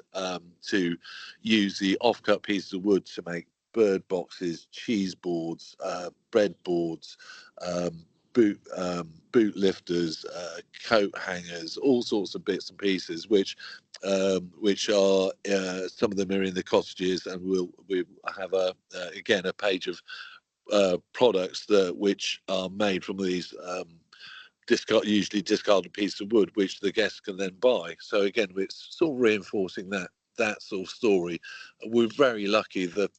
to use the off-cut pieces of wood to make bird boxes, cheese boards, bread boards, boot lifters, coat hangers, all sorts of bits and pieces, which are some of them are in the cottages, and we have again a page of products which are made from these usually discarded pieces of wood, which the guests can then buy. So again, it's sort of reinforcing that sort of story. We're very lucky that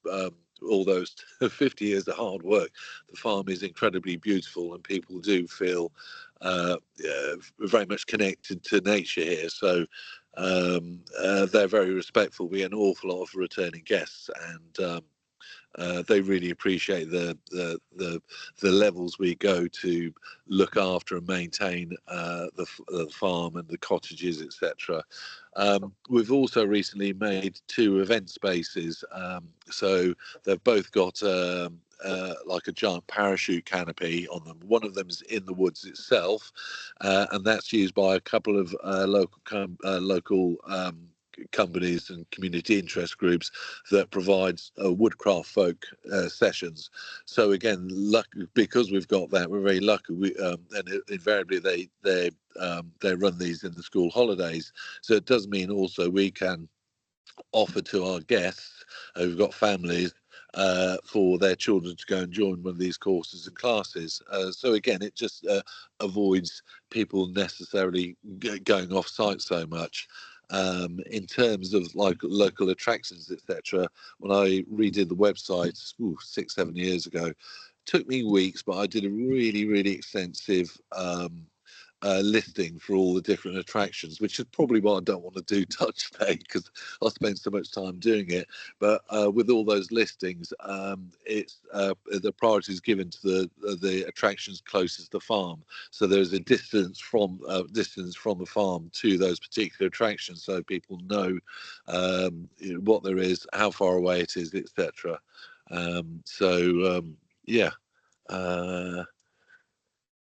all those 50 years of hard work, the farm is incredibly beautiful, and people do feel very much connected to nature here. So they're very respectful. We get an awful lot of returning guests, and they really appreciate the levels we go to look after and maintain the farm and the cottages, etc. We've also recently made 2 event spaces, so they've both got like a giant parachute canopy on them. One of them is in the woods itself, and that's used by a couple of local companies and community interest groups that provides woodcraft folk sessions. So again, because we've got that, we're very lucky. And invariably they run these in the school holidays. So it does mean also we can offer to our guests who've got families for their children to go and join one of these courses and classes. So again, it just avoids people necessarily going off site so much. In terms of like local attractions, etc., when I redid the website 6-7 years ago, it took me weeks, but I did a really extensive listing for all the different attractions, which is probably what I don't want to do touch today because I spend so much time doing it. But with all those listings, it's the priority is given to the attractions closest to the farm. So there's a distance from the farm to those particular attractions, so people know what there is, how far away it is, etc.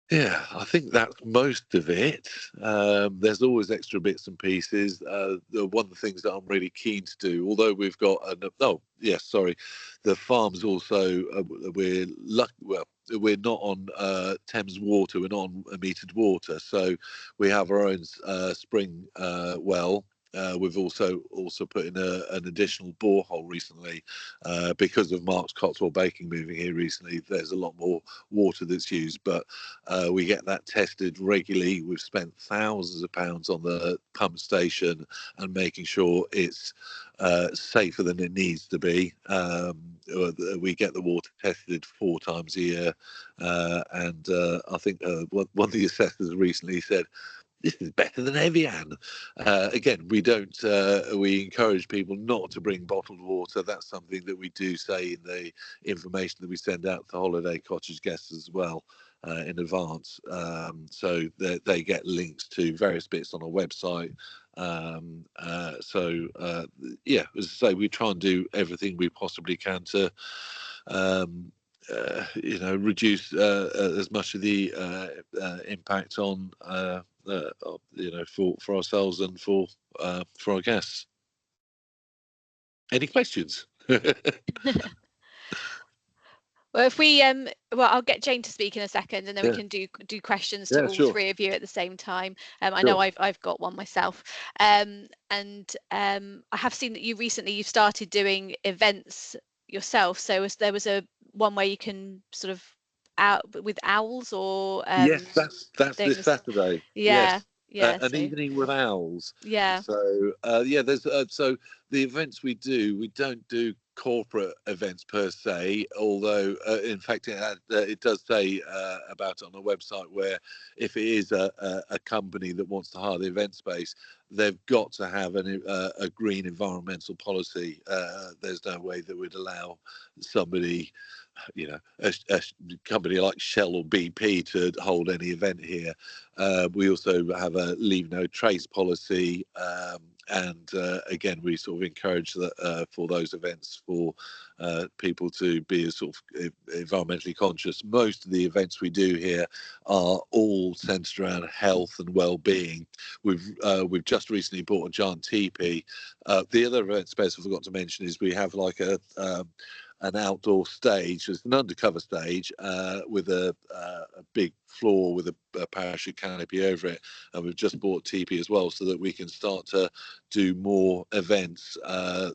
Yeah, I think that's most of it. There's always extra bits and pieces. One of the things that I'm really keen to do, although we've got the farm's also we're not on Thames water. We're not on metered water, so we have our own spring well. We've also put in an additional borehole recently because of Mark's Cotswold Baking moving here recently. There's a lot more water that's used, but we get that tested regularly. We've spent thousands of pounds on the pump station and making sure it's safer than it needs to be. We get the water tested 4 times a year, and I think one of the assessors recently said, "This is better than Evian." Again, we encourage people not to bring bottled water. That's something that we do say in the information that we send out to holiday cottage guests as well in advance. So they get links to various bits on our website. As I say, we try and do everything we possibly can to reduce as much of the impact on for ourselves and for our guests. Any questions? Well, if we I'll get Jane to speak in a second, and then we can do questions to all 3 of you at the same time. I know I've got one myself, and I have seen that you've started doing events yourself. So there was a one where you can sort of with owls or yes, that's things. this Saturday. Yeah. An evening with owls. Yeah. So there's so the events we don't do corporate events per se, although in fact it does say about it on the website where if it is a company that wants to hire the event space, they've got to have a green environmental policy. There's no way that would allow somebody, a company like Shell or BP to hold any event here. We also have a leave no trace policy, and again, we sort of encourage that for those events for people to be sort of environmentally conscious. Most of the events we do here are all centred around health and well-being. We've just recently bought a giant teepee. The other event space I forgot to mention is we have like a an outdoor stage. It's an undercover stage with a big floor with a parachute canopy over it, and we've just bought teepee as well so that we can start to do more events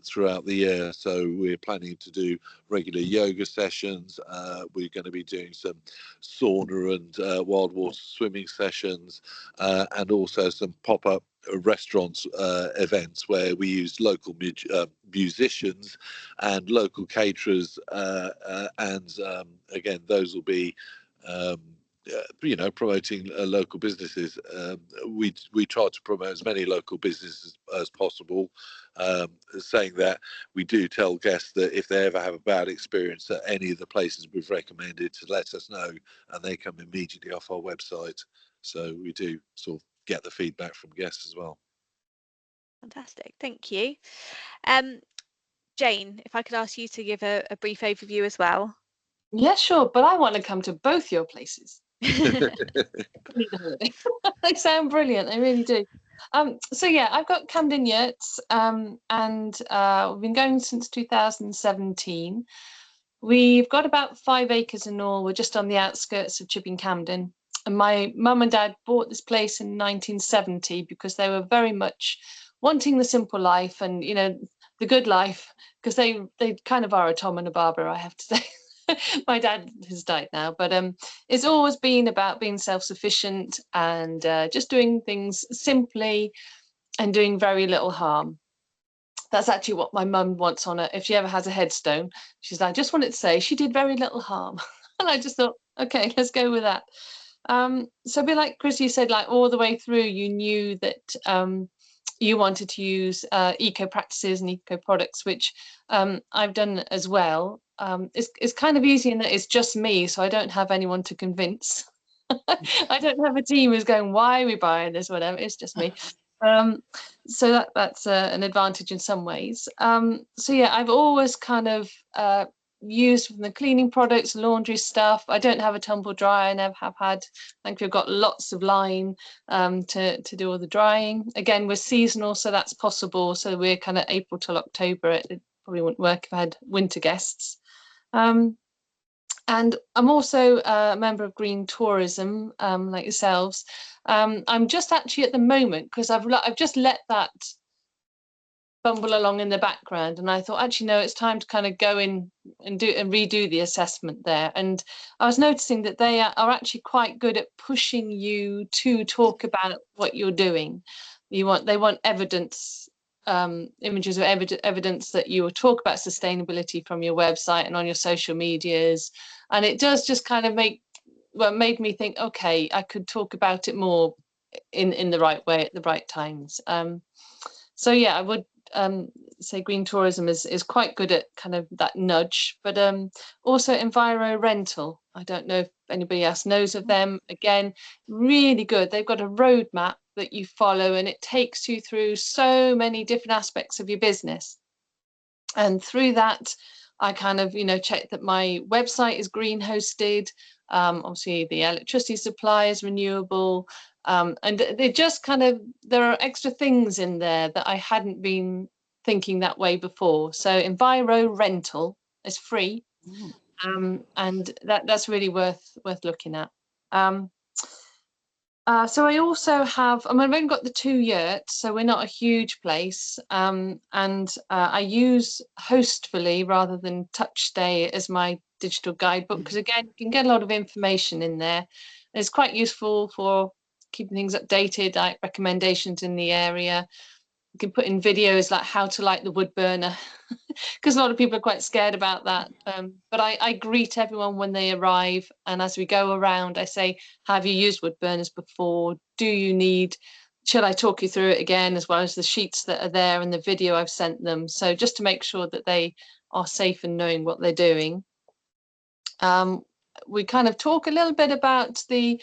throughout the year. So we're planning to do regular yoga sessions. We're going to be doing some sauna and wild water swimming sessions, and also some pop-up restaurants events where we use local musicians and local caterers, and again, those will be promoting local businesses. We try to promote as many local businesses as possible, saying that we do tell guests that if they ever have a bad experience at any of the places we've recommended, to let us know, and they come immediately off our website. So we do sort of get the feedback from guests as well. Fantastic, thank you. Jane, if I could ask you to give a brief overview as well. Yeah, sure, but I want to come to both your places. They sound brilliant, they really do. So yeah, I've got Campden Yurts, and we've been going since 2017. We've got about 5 acres in all. We're just on the outskirts of Chipping Campden. And my mum and dad bought this place in 1970 because they were very much wanting the simple life and, you know, the good life, because they kind of are a Tom and a Barbara, I have to say. My dad has died now, but it's always been about being self-sufficient and just doing things simply and doing very little harm. That's actually what my mum wants on it. If she ever has a headstone, she's like, I just wanted to say she did very little harm. And I just thought, okay, let's go with that. So a bit like Chris, you said, like all the way through, you knew that you wanted to use eco practices and eco products, which I've done as well. It's kind of easy in that it's just me, so I don't have anyone to convince. I don't have a team who's going, why are we buying this, whatever. It's just me. So that's an advantage in some ways. So yeah, I've always kind of used from the cleaning products, laundry stuff. I don't have a tumble dryer. I never have had. Thankfully, I've got lots of line to do all the drying. Again, we're seasonal, so that's possible. So we're kind of April till October. It probably wouldn't work if I had winter guests. And I'm also a member of Green Tourism, like yourselves. I'm just actually at the moment, because I've just let that bumble along in the background, and I thought, actually, no, it's time to kind of go in and redo the assessment there. And I was noticing that they are actually quite good at pushing you to talk about what you're doing. They want evidence, images of evidence that you will talk about sustainability from your website and on your social medias. And it does just kind of made me think, okay, I could talk about it more in the right way at the right times. So yeah, I would say Green Tourism is quite good at kind of that nudge, but also Enviro Rental. I don't know if anybody else knows of them. Again, really good. They've got a roadmap that you follow, and it takes you through so many different aspects of your business. And through that, I kind of, check that my website is green hosted. Obviously, the electricity supply is renewable. And they just there are extra things in there that I hadn't been thinking that way before. So Enviro Rental is free. And that's really worth looking at. So I also have, I've only got the 2 yurts, so we're not a huge place. And I use Hostfully rather than Touchstay as my digital guidebook, because again, you can get a lot of information in there. It's quite useful for keeping things updated, like recommendations in the area. You can put in videos like how to light the wood burner, because a lot of people are quite scared about that. But I greet everyone when they arrive, and as we go around, I say, have you used wood burners before? Do you need, shall I talk you through it again, as well as the sheets that are there and the video I've sent them? So just to make sure that they are safe and knowing what they're doing. We kind of talk a little bit about the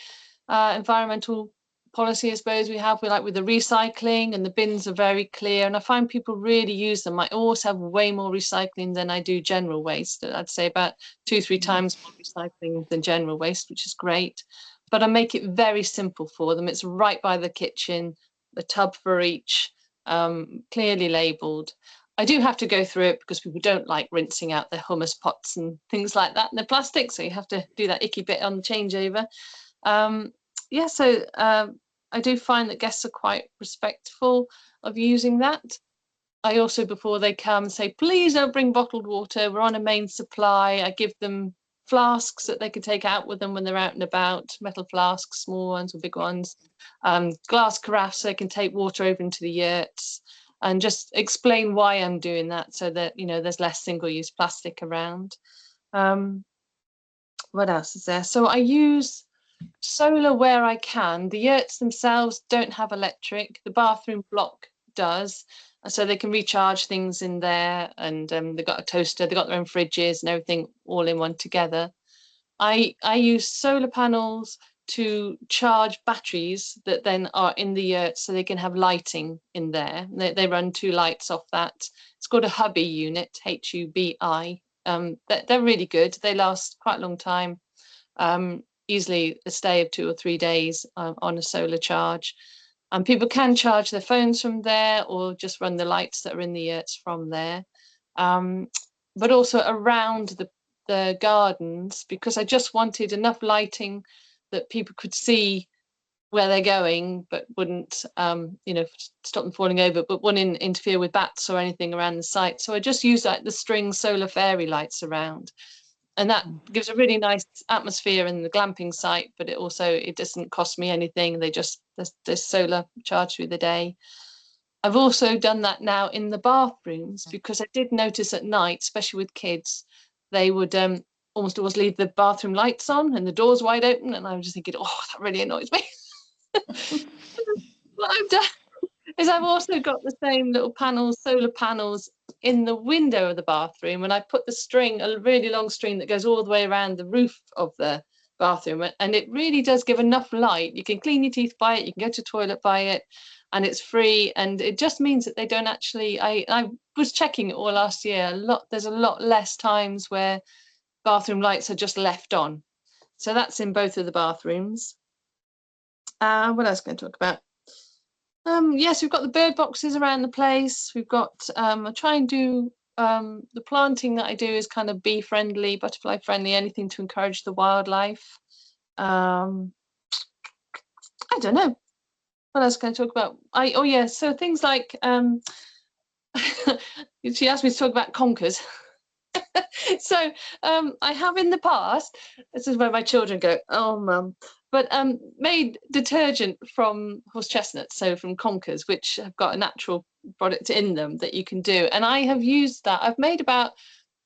environmental policy, I suppose, we have with the recycling, and the bins are very clear, and I find people really use them. I always have way more recycling than I do general waste. I'd say about 2-3 times more recycling than general waste, which is great. But I make it very simple for them. It's right by the kitchen, the tub for each, clearly labelled. I do have to go through it because people don't like rinsing out their hummus pots and things like that, and they're plastic, so you have to do that icky bit on the changeover. Yeah, so I do find that guests are quite respectful of using that. I also, before they come, say, please don't bring bottled water. We're on a main supply. I give them flasks that they can take out with them when they're out and about, metal flasks, small ones or big ones, glass carafes so they can take water over into the yurts, and just explain why I'm doing that so that, you know, there's less single-use plastic around. What else is there? So I use solar where I can. The yurts themselves don't have electric. The bathroom block does. So they can recharge things in there, and they've got a toaster, they've got their own fridges and everything all in one together. I use solar panels to charge batteries that then are in the yurt so they can have lighting in there. They run 2 lights off that. It's called a hubby unit, HUBI. They're really good. They last quite a long time, easily a stay of 2 or 3 days on a solar charge. And people can charge their phones from there or just run the lights that are in the yurts from there. But also around the gardens, because I just wanted enough lighting that people could see where they're going, but wouldn't, you know, stop them falling over, but wouldn't interfere with bats or anything around the site. So I just used like the string solar fairy lights around, and that gives a really nice atmosphere in the glamping site, but it doesn't cost me anything. There's solar charge through the day. I've also done that now in the bathrooms, because I did notice at night, especially with kids, they would almost always leave the bathroom lights on and the doors wide open, and I was just thinking, oh, that really annoys me. What I've done is I've also got the same little panels, solar panels, in the window of the bathroom, and I put the string, a really long string that goes all the way around the roof of the bathroom, and it really does give enough light. You can clean your teeth by it, you can go to the toilet by it, and it's free, and it just means that they don't actually, I was checking it all last year, there's a lot less times where bathroom lights are just left on. So that's in both of the bathrooms. What else can I talk about? Yes, we've got the bird boxes around the place. We've got, I try and do, the planting that I do is kind of bee friendly, butterfly friendly, anything to encourage the wildlife. I don't know. What else can I talk about? Oh yeah, so things like, she asked me to talk about conkers. So I have in the past, this is where my children go, oh mum, but made detergent from horse chestnuts, so from conkers, which have got a natural product in them that you can do. And I have used that. I've made about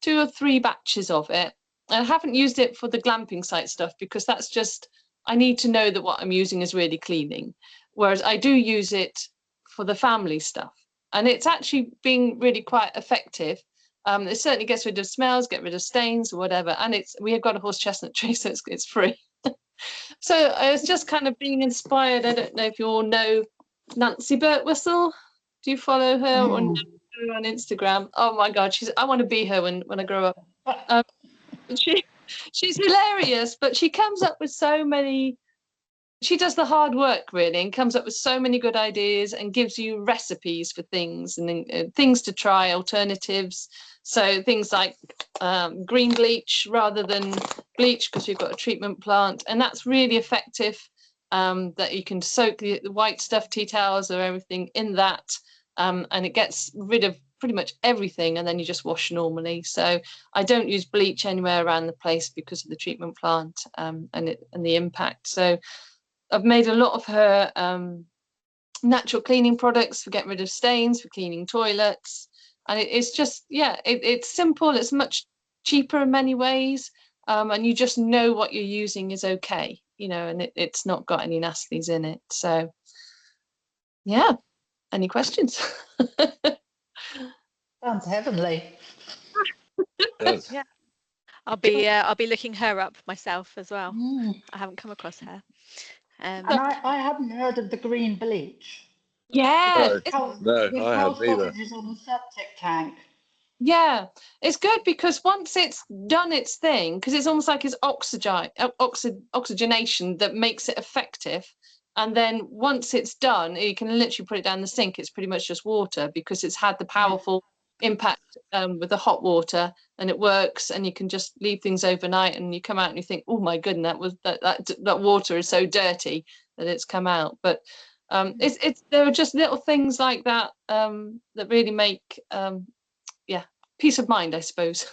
2 or 3 batches of it. I haven't used it for the glamping site stuff because that's just, I need to know that what I'm using is really cleaning. Whereas I do use it for the family stuff. And it's actually been really quite effective. It certainly gets rid of smells, get rid of stains or whatever. And we have got a horse chestnut tree, so it's free. So it's just kind of being inspired. I don't know if you all know Nancy Birtwhistle. Do you follow her or know her on Instagram? Oh my God, I want to be her when I grow up. She's hilarious, but she comes up with so many. She does the hard work really and comes up with so many good ideas and gives you recipes for things and things to try, alternatives. So things like green bleach rather than bleach, because we've got a treatment plant, and that's really effective. That you can soak the white stuff, tea towels or everything in that, and it gets rid of pretty much everything, and then you just wash normally. So I don't use bleach anywhere around the place because of the treatment plant and the impact. So I've made a lot of her natural cleaning products for getting rid of stains, for cleaning toilets. And it's just, yeah, it's simple. It's much cheaper in many ways. And you just know what you're using is okay, you know, and it's not got any nasties in it. So, yeah. Any questions? Sounds heavenly. Yeah. I'll be looking her up myself as well. I haven't come across her. And I hadn't heard of the green bleach. Yeah. No, I haven't either. Cottages on the septic tank. Yeah, it's good because once it's done its thing, because it's almost like it's oxygenation that makes it effective. And then once it's done, you can literally put it down the sink. It's pretty much just water because it's had the powerful impact with the hot water, and it works, and you can just leave things overnight, and you come out and you think, oh my goodness, that water is so dirty that it's come out. But there are just little things like that that really make peace of mind, I suppose.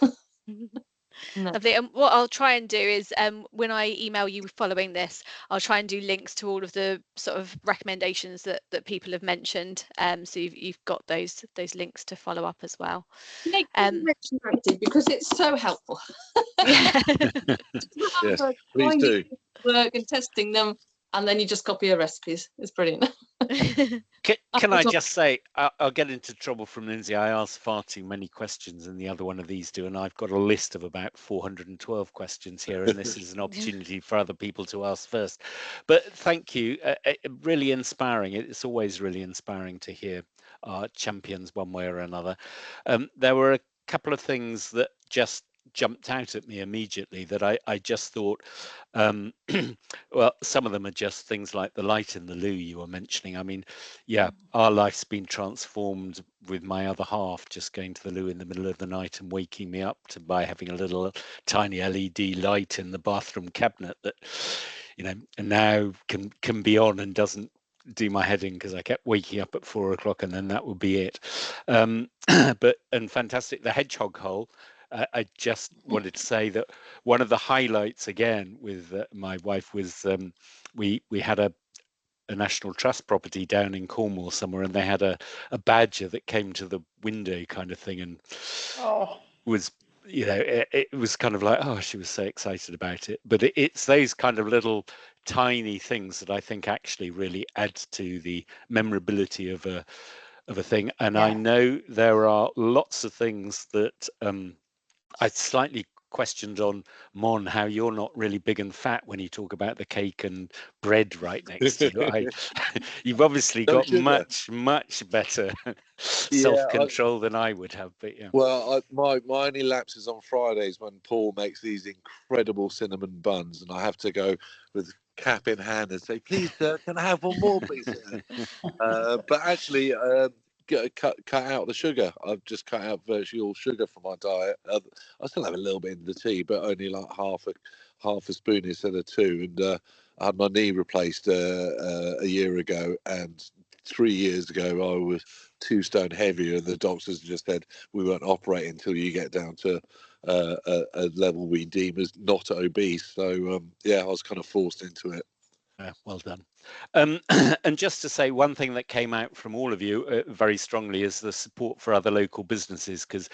No. Lovely. And what I'll try and do is when I email you following this, I'll try and do links to all of the sort of recommendations that people have mentioned. So you've got those links to follow up as well. Because it's so helpful. Yeah. Yes, please do. Work and testing them, and then you just copy your recipes. It's brilliant. Can I just say, I'll get into trouble from Lindsay. I asked far too many questions, and the other one of these do, and I've got a list of about 412 questions here, and this is an opportunity for other people to ask first. But thank you, really inspiring. It's always really inspiring to hear our champions one way or another. There were a couple of things that just jumped out at me immediately that I just thought, well, some of them are just things like the light in the loo you were mentioning. I mean, yeah, our life's been transformed with my other half just going to the loo in the middle of the night and waking me up by having a little tiny LED light in the bathroom cabinet that, you know, and now can be on and doesn't do my head in because I kept waking up at 4 o'clock and then that would be it. But fantastic, the hedgehog hole. I just wanted to say that one of the highlights again with my wife was we had a National Trust property down in Cornwall somewhere, and they had a badger that came to the window kind of thing, and was, you know, it was kind of like, oh, she was so excited about it. But it's those kind of little tiny things that I think actually really add to the memorability of a thing. And I know there are lots of things that I slightly questioned on Mon how you're not really big and fat when you talk about the cake and bread right next to you. You've obviously got much better self-control than I would have. But yeah. Well, my only lapse is on Fridays when Paul makes these incredible cinnamon buns, and I have to go with cap in hand and say, "Please, sir, can I have one more, please?" But actually. Cut out the sugar. I've just cut out virtually all sugar from my diet. I still have a little bit in the tea, but only like half a spoon instead of 2. And I had my knee replaced a year ago, and 3 years ago I was 2 stone heavier, and the doctors just said we won't operate until you get down to a level we deem as not obese. So yeah, I was kind of forced into it. Well done. And just to say, one thing that came out from all of you very strongly is the support for other local businesses, because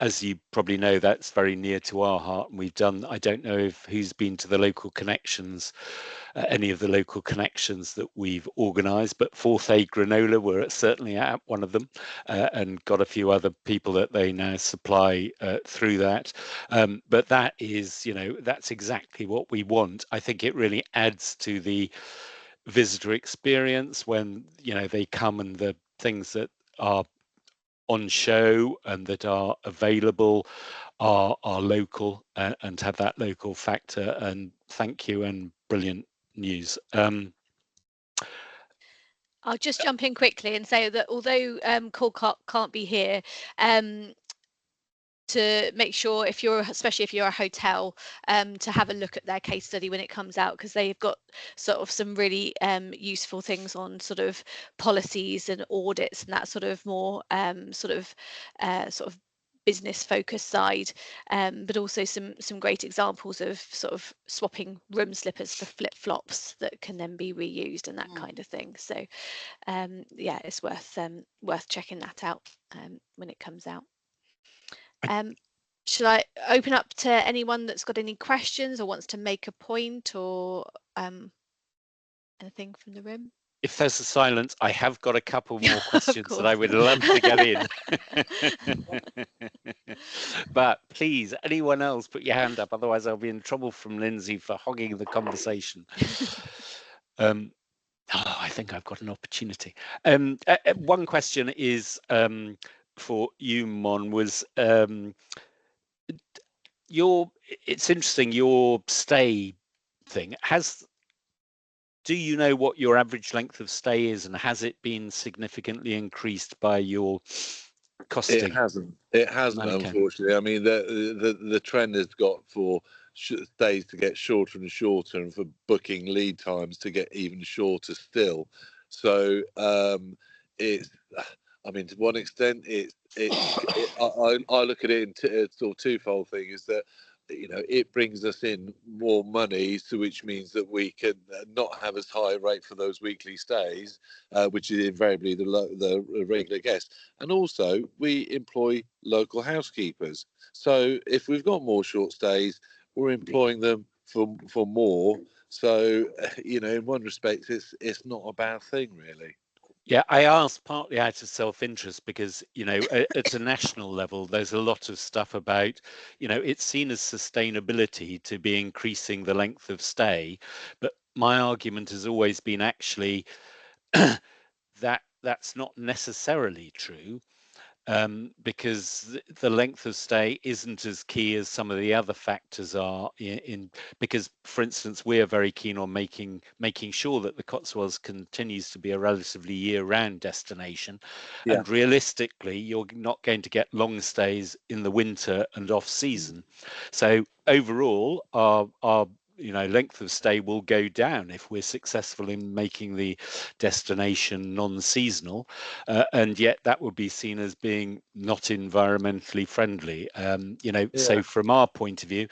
as you probably know, that's very near to our heart. And we've done, I don't know if who's been to the local connections, any of the local connections that we've organised, but Fourth A Granola were certainly at one of them, and got a few other people that they now supply through that. But that is, you know, that's exactly what we want. I think it really adds to the visitor experience when, you know, they come and the things that are on show and that are available are local and have that local factor. And thank you, and brilliant news. I'll just jump in quickly and say that although Cole can't be here, to make sure, especially if you're a hotel, to have a look at their case study when it comes out, because they've got sort of some really useful things on sort of policies and audits and that sort of more sort of business focused side, but also some great examples of sort of swapping room slippers for flip-flops that can then be reused and that kind of thing. So yeah, it's worth checking that out when it comes out. Should I open up to anyone that's got any questions or wants to make a point or anything from the room? If there's a silence, I have got a couple more questions that I would love to get in. But please, anyone else, put your hand up. Otherwise, I'll be in trouble from Lindsay for hogging the conversation. I think I've got an opportunity. One question is for you, Mon, was it's interesting, your stay thing. Do you know what your average length of stay is, and has it been significantly increased by your costing? It hasn't. It hasn't, Okay. unfortunately. I mean, the trend has got for stays to get shorter and shorter, and for booking lead times to get even shorter still. So it's. I mean, to one extent, I look at it in sort of twofold thing. Is that, you know, it brings us in more money, so which means that we can not have as high a rate for those weekly stays, which is invariably the regular guests, and also we employ local housekeepers. So if we've got more short stays, we're employing them for more. So you know, in one respect, it's not a bad thing, really. Yeah, I asked partly out of self-interest because, you know, at a national level, there's a lot of stuff about, you know, it's seen as sustainability to be increasing the length of stay. But my argument has always been actually that that's not necessarily true. Because the length of stay isn't as key as some of the other factors are because, for instance, we are very keen on making sure that the Cotswolds continues to be a relatively year-round destination. Yeah. And realistically, you're not going to get long stays in the winter and off-season. So overall, our you know, length of stay will go down if we're successful in making the destination non-seasonal, and yet that would be seen as being not environmentally friendly. You know, yeah. So from our point of view,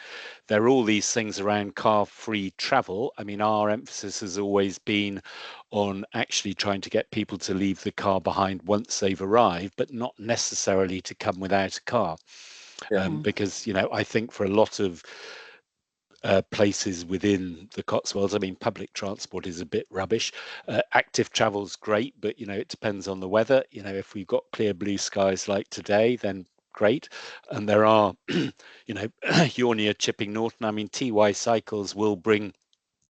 there are all these things around car-free travel. I mean, our emphasis has always been on actually trying to get people to leave the car behind once they've arrived, but not necessarily to come without a car. Yeah. Because, you know, I think for a lot of places within the Cotswolds, I mean, public transport is a bit rubbish. Active travel's great, but, you know, it depends on the weather. You know, if we've got clear blue skies like today, then great. And there are, you know, you're near Chipping Norton. I mean, TY Cycles will bring.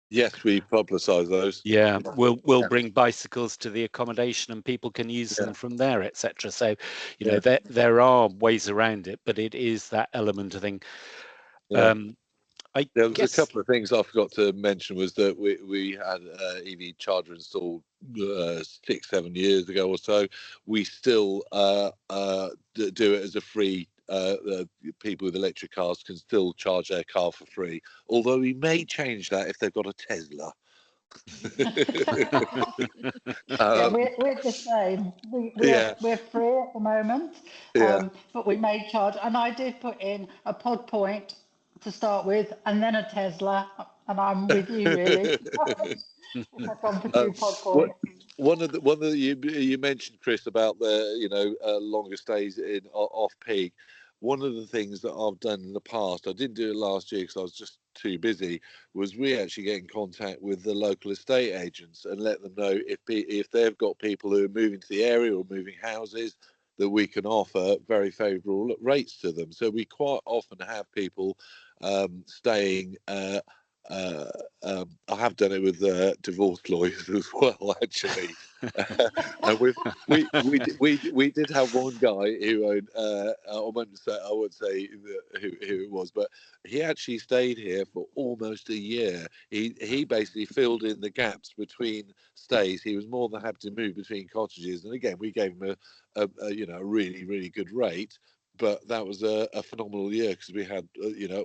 Yes, we publicise those. Yeah, we'll bring bicycles to the accommodation and people can use them from there, etc. So, you know, there are ways around it, but it is that element of thing. There was a couple of things I forgot to mention, was that we had EV charger installed 6-7 years ago or so. We still do it as a free. People with electric cars can still charge their car for free, although we may change that if they've got a Tesla. We're the same. We're free at the moment, but we may charge. And I did put in a pod point to start with, and then a Tesla, and I'm with you really. I've gone for 2 pod points. One of the you mentioned, Chris, about the longer stays in off peak. One of the things that I've done in the past, I didn't do it last year because I was just too busy, was we actually get in contact with the local estate agents and let them know if they've got people who are moving to the area or moving houses, that we can offer very favourable rates to them. So we quite often have people staying. I have done it with divorce lawyers as well, actually. And we did have one guy who owned. I won't say who it was, but he actually stayed here for almost a year. He basically filled in the gaps between stays. He was more than happy to move between cottages, and again, we gave him a really good rate. But that was a phenomenal year because we had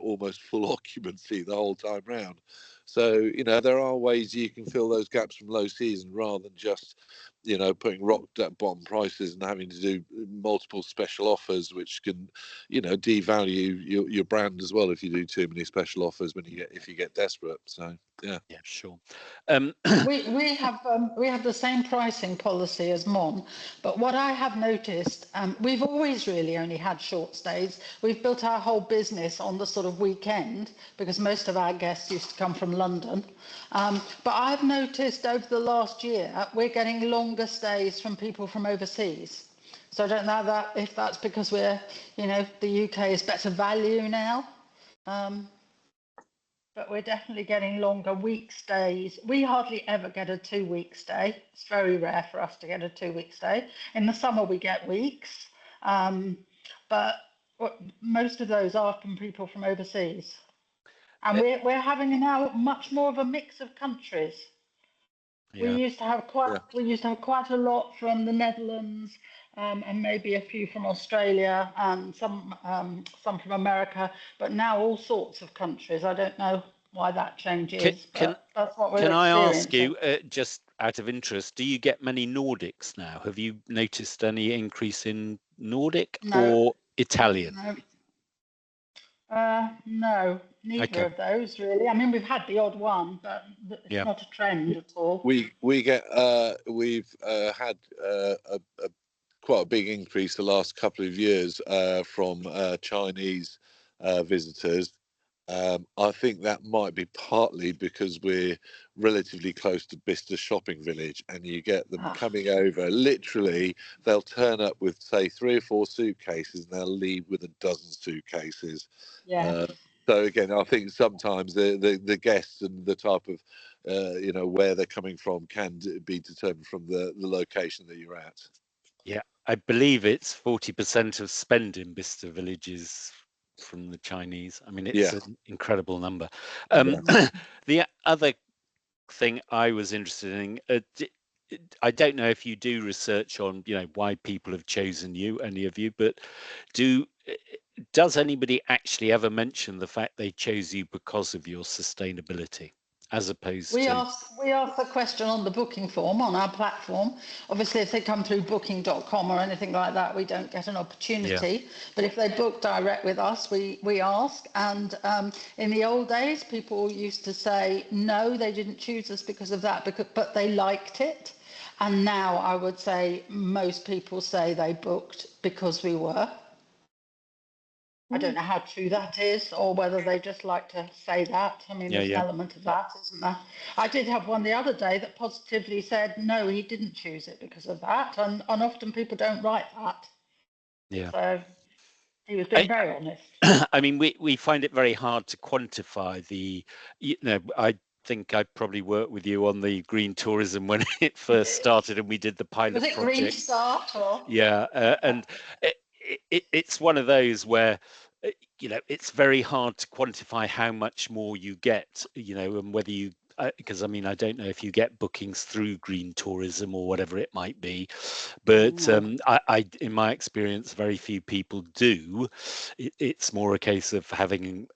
almost full occupancy the whole time round. So there are ways you can fill those gaps from low season rather than just putting rock bottom prices and having to do multiple special offers, which can devalue your brand as well if you do too many special offers if you get desperate. So yeah, sure. We have the same pricing policy as Mon, but what I have noticed, we've always really only had short stays. We've built our whole business on the sort of weekend because most of our guests used to come from London. But I've noticed over the last year we're getting longer stays from people from overseas. So I don't know if that's because we're, the UK is better value now. But we're definitely getting longer week stays. We hardly ever get a 2-week stay. It's very rare for us to get a 2-week stay. In the summer, we get weeks. But most of those are from people from overseas. And we're having now much more of a mix of countries. Yeah. We used to have quite a lot from the Netherlands, and maybe a few from Australia and some from America, but now all sorts of countries. I don't know why that change is, but that's what we're experiencing. Can I ask you, just out of interest, do you get many Nordics now? Have you noticed any increase in Nordic or Italian? No, neither of those really. I mean, we've had the odd one, but it's not a trend at all. We've had quite a big increase the last couple of years from Chinese visitors. I think that might be partly because we're relatively close to Bicester shopping village, and you get them coming over. Literally, they'll turn up with, say, 3 or 4 suitcases, and they'll leave with a dozen suitcases. Yeah. So again, I think sometimes the guests and the type of where they're coming from can be determined from the location that you're at. Yeah, I believe it's 40% of spend in Bicester Village is from the Chinese. I mean, it's an incredible number. The other thing I was interested in, I don't know if you do research on, why people have chosen you, any of you, but does anybody actually ever mention the fact they chose you because of your sustainability? As opposed we to ask the question on the booking form on our platform. Obviously, if they come through booking.com or anything like that, we don't get an opportunity. But if they book direct with us, we ask. And in the old days, people used to say no, they didn't choose us because of that, but they liked it. And now I would say most people say they booked because we were. I don't know how true that is, or whether they just like to say that. I mean, there's an element of that, isn't there? I did have one the other day that positively said, no, he didn't choose it because of that. And often people don't write that. Yeah. So he was being very honest. I mean, we find it very hard to quantify I think I probably worked with you on the green tourism when it first started and we did the pilot project. Was it Green Start? Or? Yeah, and it's one of those where it's very hard to quantify how much more you get, and whether you because I mean I don't know if you get bookings through green tourism or whatever it might be, but I in my experience very few people do. It's more a case of having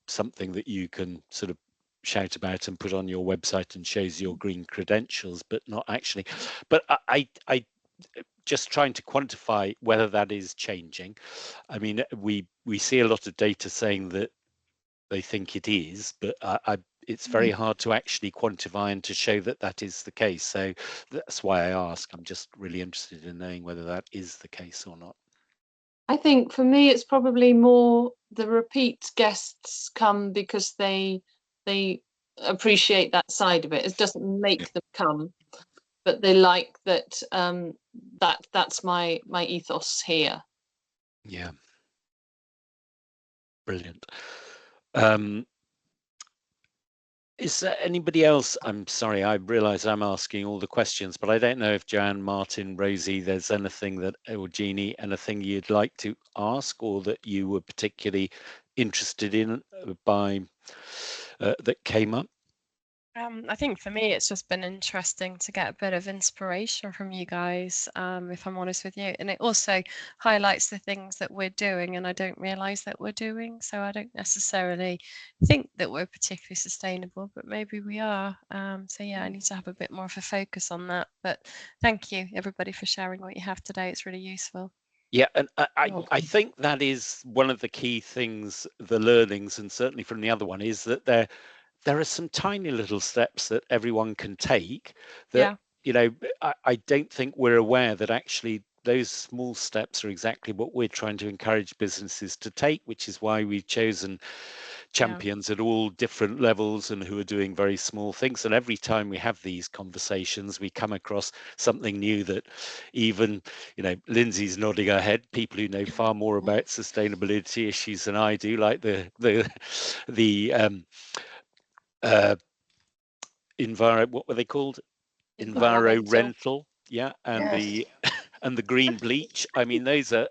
something that you can sort of shout about and put on your website and shows your green credentials, but not actually. But I just trying to quantify whether that is changing. I mean, we see a lot of data saying that they think it is, but it's very hard to actually quantify and to show that that is the case. So that's why I ask. I'm just really interested in knowing whether that is the case or not. I think for me, it's probably more the repeat guests come because they appreciate that side of it. It doesn't make them come, but they like that. That's my ethos here. Yeah, brilliant. Is there anybody else? I'm sorry, I realise I'm asking all the questions, but I don't know if Joanne, Martin, Rosie, there's anything that, or Jeannie, anything you'd like to ask or that you were particularly interested in that came up? I think for me, it's just been interesting to get a bit of inspiration from you guys, if I'm honest with you. And it also highlights the things that we're doing and I don't realise that we're doing. So I don't necessarily think that we're particularly sustainable, but maybe we are. So yeah, I need to have a bit more of a focus on that. But thank you, everybody, for sharing what you have today. It's really useful. Yeah, and I think that is one of the key things, the learnings, and certainly from the other one, is that there are some tiny little steps that everyone can take that, I don't think we're aware that actually those small steps are exactly what we're trying to encourage businesses to take, which is why we've chosen champions at all different levels and who are doing very small things. And every time we have these conversations, we come across something new that even, Lindsay's nodding her head, people who know far more about sustainability issues than I do, like the what were they called? Enviro rental, and and the green bleach. I mean, those are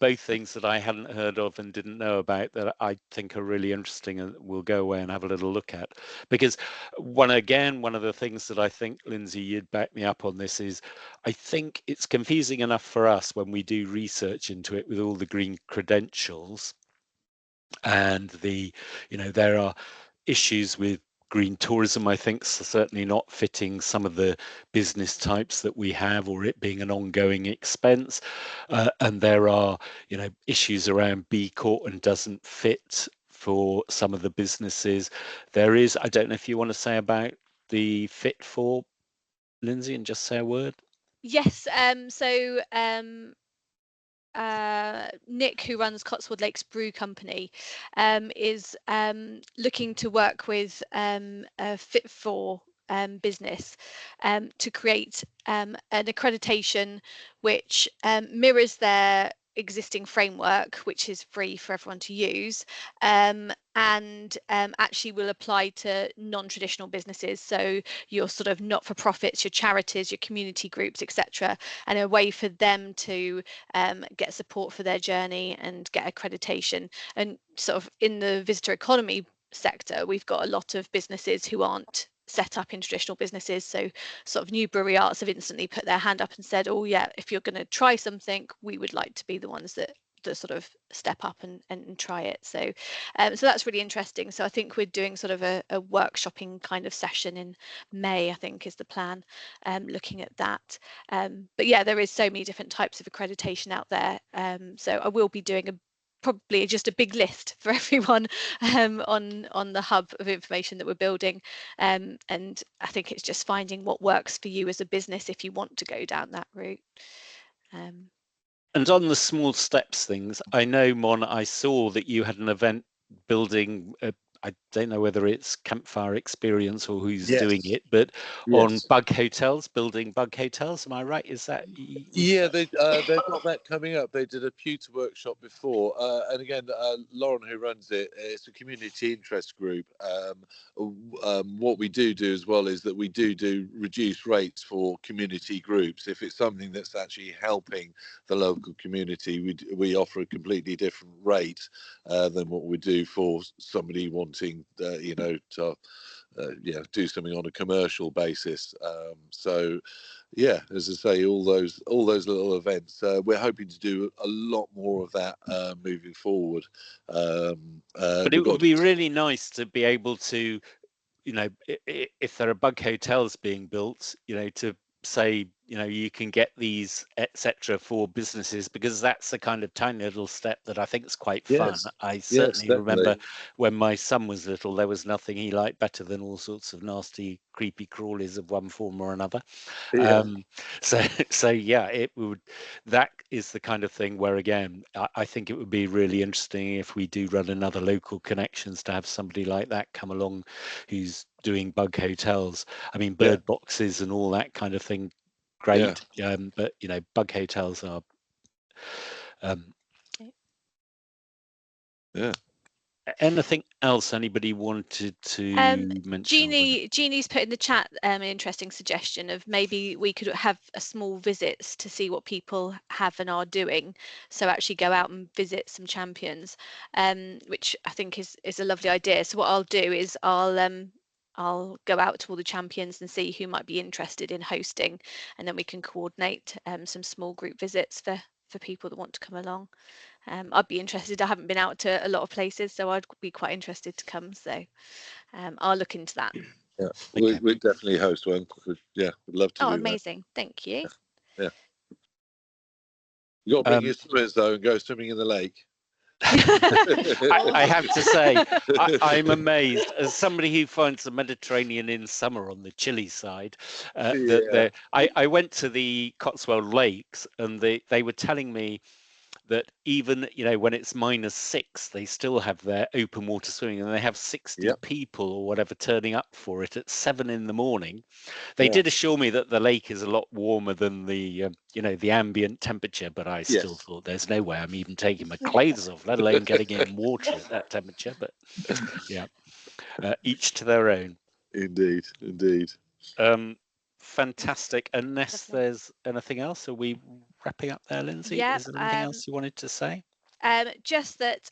both things that I hadn't heard of and didn't know about that I think are really interesting, and we'll go away and have a little look at. Because one of the things that I think, Lindsay, you'd back me up on this, is I think it's confusing enough for us when we do research into it with all the green credentials, and there are issues with green tourism, I think, certainly not fitting some of the business types that we have, or it being an ongoing expense. And there are, issues around B Corp and doesn't fit for some of the businesses. There is, I don't know if you want to say about the fit for, Lindsay, and just say a word. Yes. Nick, who runs Cotswold Lakes Brew Company, is looking to work with a Fit for business to create an accreditation which mirrors their existing framework, which is free for everyone to use, and actually will apply to non-traditional businesses, so your sort of not-for-profits, your charities, your community groups, etc., and a way for them to get support for their journey and get accreditation. And sort of in the visitor economy sector, we've got a lot of businesses who aren't set up in traditional businesses, so sort of New Brewery Arts have instantly put their hand up and said, oh yeah, if you're going to try something, we would like to be the ones that sort of step up and try it. So so that's really interesting. So I think we're doing sort of a workshopping kind of session in May, I think is the plan, looking at that. But yeah, there is so many different types of accreditation out there. So I will be doing probably just a big list for everyone on the hub of information that we're building, and I think it's just finding what works for you as a business if you want to go down that route. And on the small steps things, I know, Mon, I saw that you had an event building I don't know whether it's Campfire Experience or who's doing it, but on bug hotels, building bug hotels. Am I right? Is that? Yeah, they've got that coming up. They did a pewter workshop before, and again, Lauren, who runs it, it's a community interest group. What we do as well is that we do reduced rates for community groups. If it's something that's actually helping the local community, we offer a completely different rate than what we do for somebody wanting to do something on a commercial basis. So yeah, as I say, all those little events, we're hoping to do a lot more of that moving forward. But it would be really nice to be able to, if there are bug hotels being built, to say, you can get these, etc., for businesses, because that's the kind of tiny little step that I think is quite fun. I certainly remember when my son was little, there was nothing he liked better than all sorts of nasty, creepy crawlies of one form or another. So yeah, that is the kind of thing where, again, I think it would be really interesting if we do run another local connections to have somebody like that come along who's doing bug hotels. I mean, bird boxes and all that kind of thing, great. But bug hotels are anything else anybody wanted to mention? Jeannie's put in the chat an interesting suggestion of maybe we could have a small visits to see what people have and are doing, so actually go out and visit some champions, which I think is a lovely idea. So what I'll do is I'll go out to all the champions and see who might be interested in hosting, and then we can coordinate some small group visits for people that want to come along. I'd be interested. I haven't been out to a lot of places, so I'd be quite interested to come. So I'll look into that. Yeah, we definitely host one. Yeah, we'd love to do that. Oh, amazing. Thank you. Yeah. You got to bring your swimmers, though, and go swimming in the lake. I have to say, I'm amazed as somebody who finds the Mediterranean in summer on the chilly side. I went to the Cotswold Lakes, and they were telling me that even when it's -6, they still have their open water swimming, and they have 60 people or whatever turning up for it at 7 in the morning. They did assure me that the lake is a lot warmer than the the ambient temperature, but I still thought there's no way I'm even taking my clothes off, let alone getting in water at that temperature. But yeah, each to their own. Indeed. Fantastic. Unless Lovely. there's anything else, are we wrapping up there, Lindsay? Yep. Is there anything else you wanted to say? Just that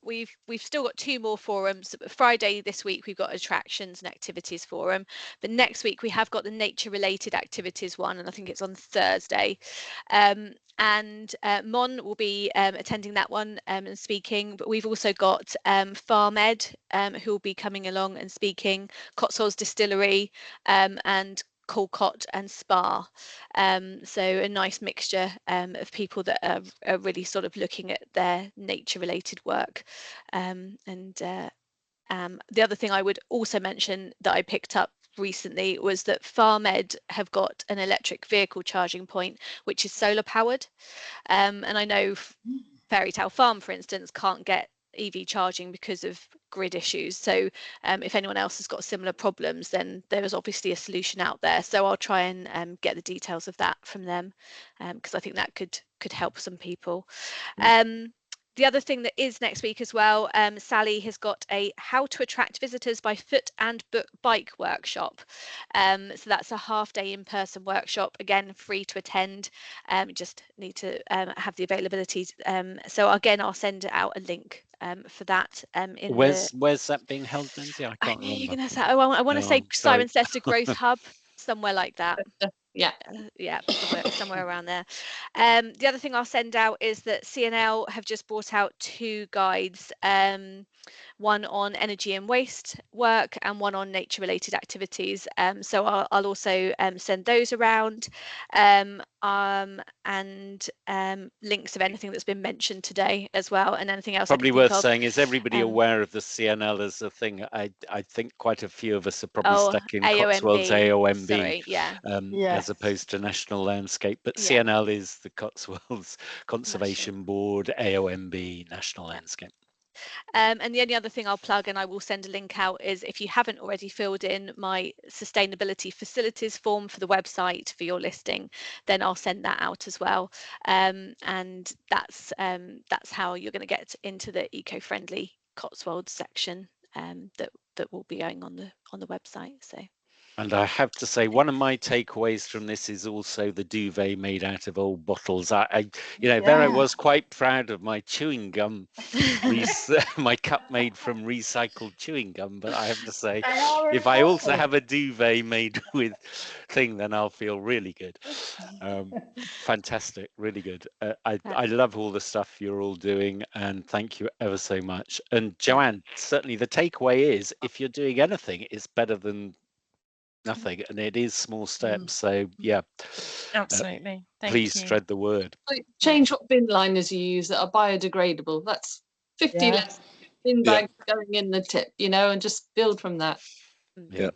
we've still got 2 more forums. Friday this week we've got attractions and activities forum, but next week we have got the nature related activities one, and I think it's on Thursday. And Mon will be attending that one and speaking, but we've also got Farm Ed who will be coming along and speaking, Cotswolds Distillery and Cot and Spa. So a nice mixture of people that are really sort of looking at their nature related work. The other thing I would also mention that I picked up recently was that Farm Ed have got an electric vehicle charging point which is solar powered, and I know Fairy Tale Farm, for instance, can't get EV charging because of grid issues. So if anyone else has got similar problems, then there is obviously a solution out there. So I'll try and get the details of that from them, because I think that could help some people. The other thing that is next week as well, Sally has got a how to attract visitors by foot and bike workshop. So that's a half-day in-person workshop, again free to attend. Just need to have the availability. So again, I'll send out a link for that. Where's that being held, Lindsay? I can't I knew remember. you're going to say. Oh, I want to say sorry. Cirencester Growth Hub, somewhere like that. Yeah. Yeah, somewhere around there. The other thing I'll send out is that CNL have just brought out 2 guides, one on energy and waste work and one on nature related activities. So I'll also send those around, and links of anything that's been mentioned today as well, and anything else. Probably worth saying, is everybody aware of the CNL as a thing? I think quite a few of us are probably stuck in Cotswolds AOMB, sorry, yeah. As opposed to National Landscape, but CNL is the Cotswolds Conservation Board, AOMB, National Landscape. And the only other thing I'll plug, and I will send a link out, is if you haven't already filled in my sustainability facilities form for the website for your listing, then I'll send that out as well. And that's how you're going to get into the eco-friendly Cotswolds section that will be going on the website. So. And I have to say, one of my takeaways from this is also the duvet made out of old bottles. There I was quite proud of my chewing gum, my cup made from recycled chewing gum. But I have to say, if I also have a duvet made with thing, then I'll feel really good. Fantastic, really good. I love all the stuff you're all doing, and thank you ever so much. And Joanne, certainly the takeaway is, if you're doing anything, it's better than nothing, and it is small steps. So yeah, absolutely. Please spread the word. Change what bin liners you use that are biodegradable. That's 50 less bin bags going in the tip, and just build from that. Yeah,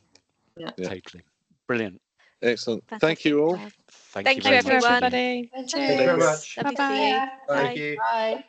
totally brilliant. Excellent. Thank you all. Thank you everyone. much, everybody. Thank you very much. Lovely to see you. Thank you. Bye.